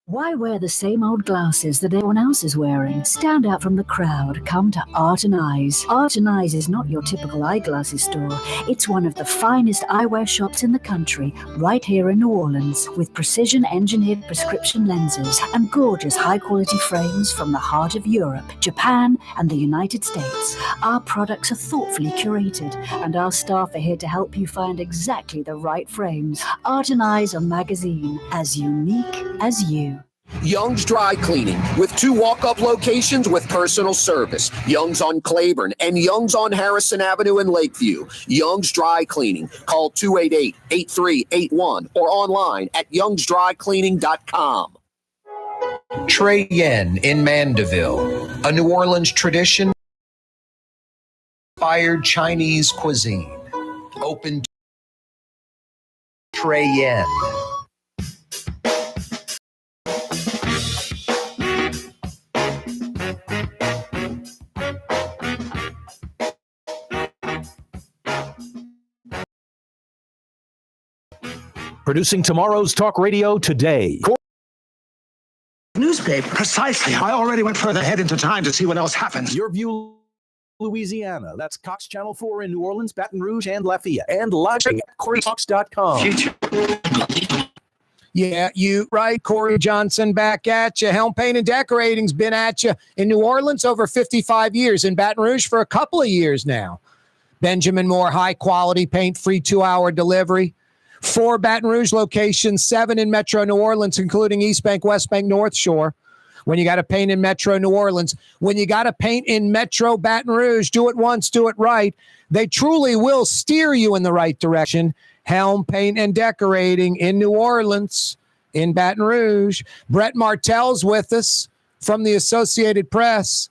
Why wear the same old glasses that everyone else is wearing? Stand out from the crowd. Come to Art and Eyes. Art and Eyes is not your typical eyeglasses store. It's one of the finest eyewear shops in the country, right here in New Orleans, with precision-engineered prescription lenses and gorgeous high-quality frames from the heart of Europe, Japan, and the United States. Our products are thoughtfully curated, and our staff are here to help you find exactly the right frames. Art and Eyes on Magazine, as unique as you. Young's Dry Cleaning, with 2 walk-up locations with personal service. Young's on Claiborne and Young's on Harrison Avenue in Lakeview. Young's Dry Cleaning. Call 288-8381 or online at youngsdrycleaning.com. Trey Yen in Mandeville, a New Orleans tradition inspired Chinese cuisine. Open Trey Yen. Producing tomorrow's talk radio today. Newspaper. Precisely. I already went further ahead into time to see what else happens. Your View, Louisiana. That's Cox Channel 4 in New Orleans, Baton Rouge, and Lafayette. And live at CoreyTalks.com. Yeah, you right. Corey Johnson back at you. Helm Paint and Decorating's been at you in New Orleans over 55 years. In Baton Rouge for a couple of years now. Benjamin Moore, high-quality paint, free 2-hour delivery. 4 Baton Rouge locations, 7 in Metro New Orleans, including East Bank, West Bank, North Shore. When you got to paint in Metro New Orleans, when you got to paint in Metro Baton Rouge, do it once, do it right. They truly will steer you in the right direction. Helm Paint and Decorating in New Orleans, in Baton Rouge. Brett Martell's with us from the Associated Press.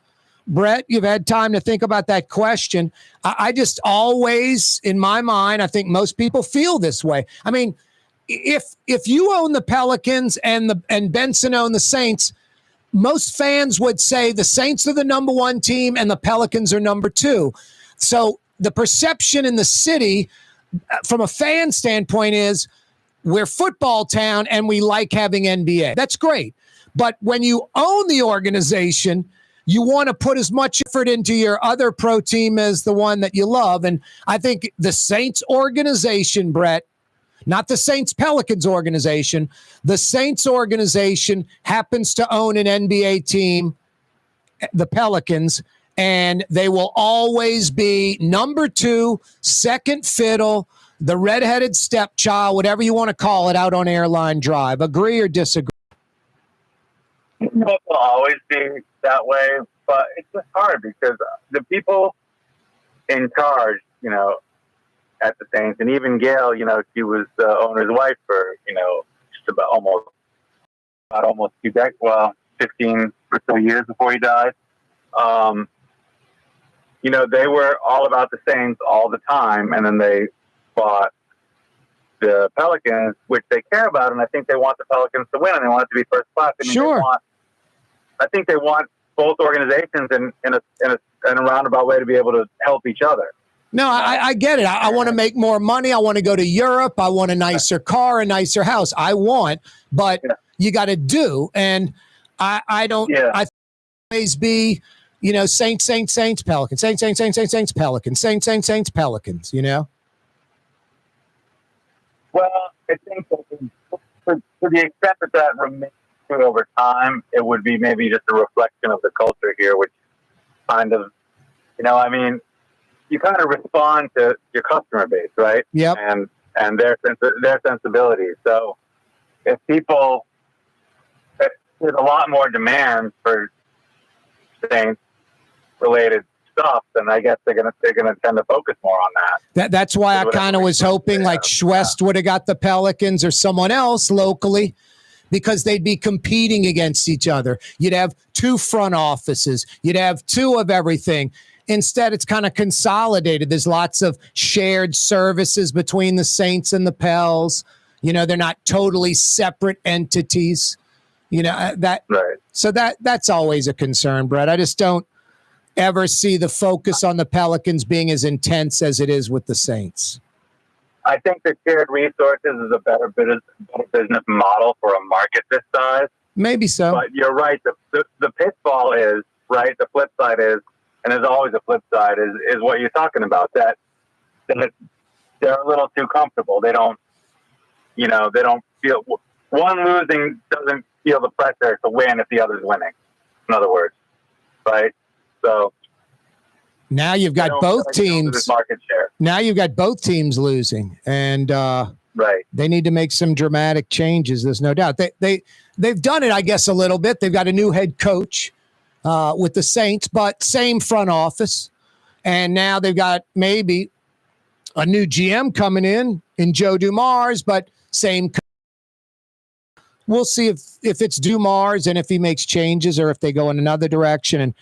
Brett, you've had time to think about that question. I just always, in my mind, I think most people feel this way. I mean, if you own the Pelicans and Benson own the Saints, most fans would say the Saints are the number 1 team and the Pelicans are number 2. So the perception in the city, from a fan standpoint, is we're football town and we like having NBA. That's great. But when you own the organization, you want to put as much effort into your other pro team as the one that you love. And I think the Saints organization, Brett, not the Saints Pelicans organization, the Saints organization happens to own an NBA team, the Pelicans, and they will always be number 2, second fiddle, the redheaded stepchild, whatever you want to call it, out on Airline Drive. Agree or disagree? It will always be that way, but it's just hard because the people in charge, at the Saints, and even Gail, she was the owner's wife for, just about almost 2 decades, 15 or so years before he died. They were all about the Saints all the time, and then they bought the Pelicans, which they care about, and I think they want the Pelicans to win, and they want it to be first class. I mean, Sure. I think they want both organizations in a roundabout way to be able to help each other. No, I get it. I want to make more money. I want to go to Europe. I want a nicer car, a nicer house. I want, but you got to do. And I don't. Yeah. I always be, Saints, Pelicans, Saints, Pelicans, Saints, Pelicans. Well, I think that to the extent that remains true over time, it would be maybe just a reflection of the culture here, which kind of, you kind of respond to your customer base, right? Yep. And their sensibilities. So if people, there's a lot more demand for Saints-related stuff, then I guess they're gonna tend to focus more on that. That's why I kind of was hoping like Schwest would have got the Pelicans or someone else locally, because they'd be competing against each other. You'd have two front offices. You'd have two of everything. Instead, it's kind of consolidated. There's lots of shared services between the Saints and the Pels. They're not totally separate entities. That. Right. So that's always a concern, Brett. I just don't ever see the focus on the Pelicans being as intense as it is with the Saints. I think the shared resources is a better business model for a market this size. Maybe so. But you're right. The pitfall is, right, the flip side is, and there's always a flip side, is what you're talking about, that they're a little too comfortable. They don't feel, one losing doesn't feel the pressure to win if the other's winning, in other words, right? So now you've got both teams. Market share. Now you've got both teams losing, and right. They need to make some dramatic changes. There's no doubt. They've done it, I guess, a little bit. They've got a new head coach with the Saints, but same front office, and now they've got maybe a new GM coming in Joe Dumars, but same. We'll see if it's Dumars and if he makes changes or if they go in another direction and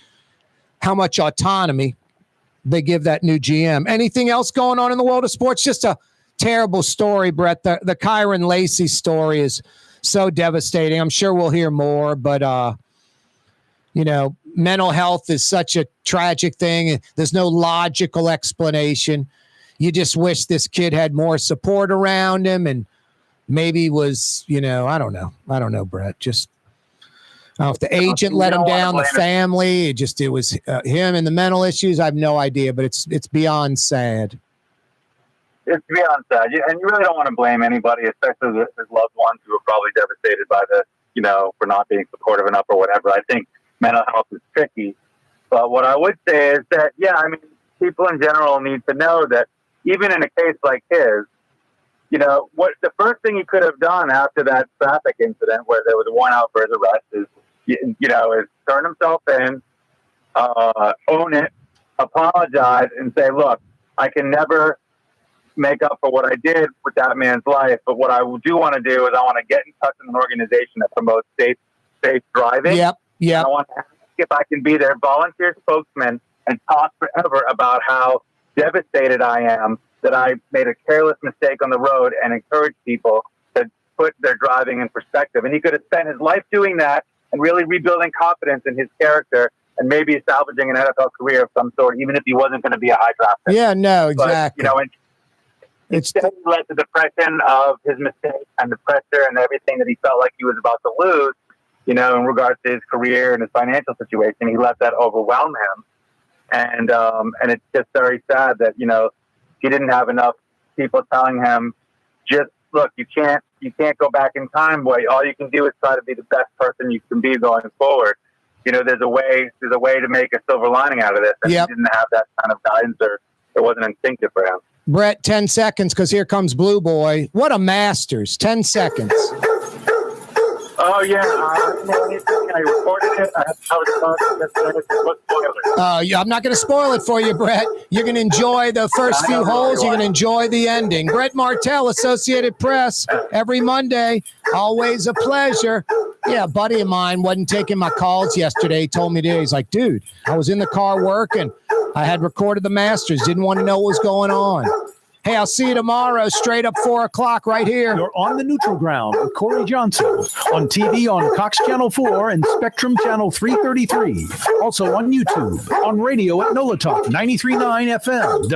how much autonomy they give that new GM. Anything else going on in the world of sports? Just a terrible story, Brett. The Kyron Lacey story is so devastating. I'm sure we'll hear more, but mental health is such a tragic thing. There's no logical explanation. You just wish this kid had more support around him and maybe was, I don't know, Brett. Just, I don't know if the agent let him down, the family, it was him and the mental issues. I have no idea, but it's beyond sad. It's beyond sad. And you really don't want to blame anybody, especially his loved ones who are probably devastated by this, for not being supportive enough or whatever. I think mental health is tricky. But what I would say is that, people in general need to know that even in a case like his, what the first thing he could have done after that traffic incident where there was a warrant out for his arrest is turn himself in, own it, apologize, and say, look, I can never make up for what I did with that man's life, but what I do want to do is I want to get in touch with an organization that promotes safe driving. Yep. I want to ask if I can be their volunteer spokesman and talk forever about how devastated I am that I made a careless mistake on the road and encourage people to put their driving in perspective. And he could have spent his life doing that and really rebuilding confidence in his character and maybe salvaging an NFL career of some sort, even if he wasn't going to be a high draft pick. Yeah, no, exactly. But, instead it led to depression of his mistake and the pressure and everything that he felt like he was about to lose, in regards to his career and his financial situation. He let that overwhelm him. And it's just very sad that, he didn't have enough people telling him, just look, you can't go back in time, boy. All you can do is try to be the best person you can be going forward. There's a way to make a silver lining out of this. And he didn't have that kind of guidance, or it wasn't instinctive for him. Brett, 10 seconds, because here comes Blue Boy. What a Masters. 10 seconds. Oh, yeah. I didn't know anything. I recorded it. I'm not going to spoil it for you, Brett. You're going to enjoy the first few holes. You're going to enjoy the ending. Brett Martell, Associated Press, every Monday. Always a pleasure. Yeah, a buddy of mine wasn't taking my calls yesterday. He told me today. He's like, dude, I was in the car working. I had recorded the Masters. Didn't want to know what was going on. Hey, I'll see you tomorrow, straight up 4 o'clock right here. You're on the neutral ground with Corey Johnson on TV on Cox Channel 4 and Spectrum Channel 333. Also on YouTube, on radio at NOLA Talk 93.9 FM.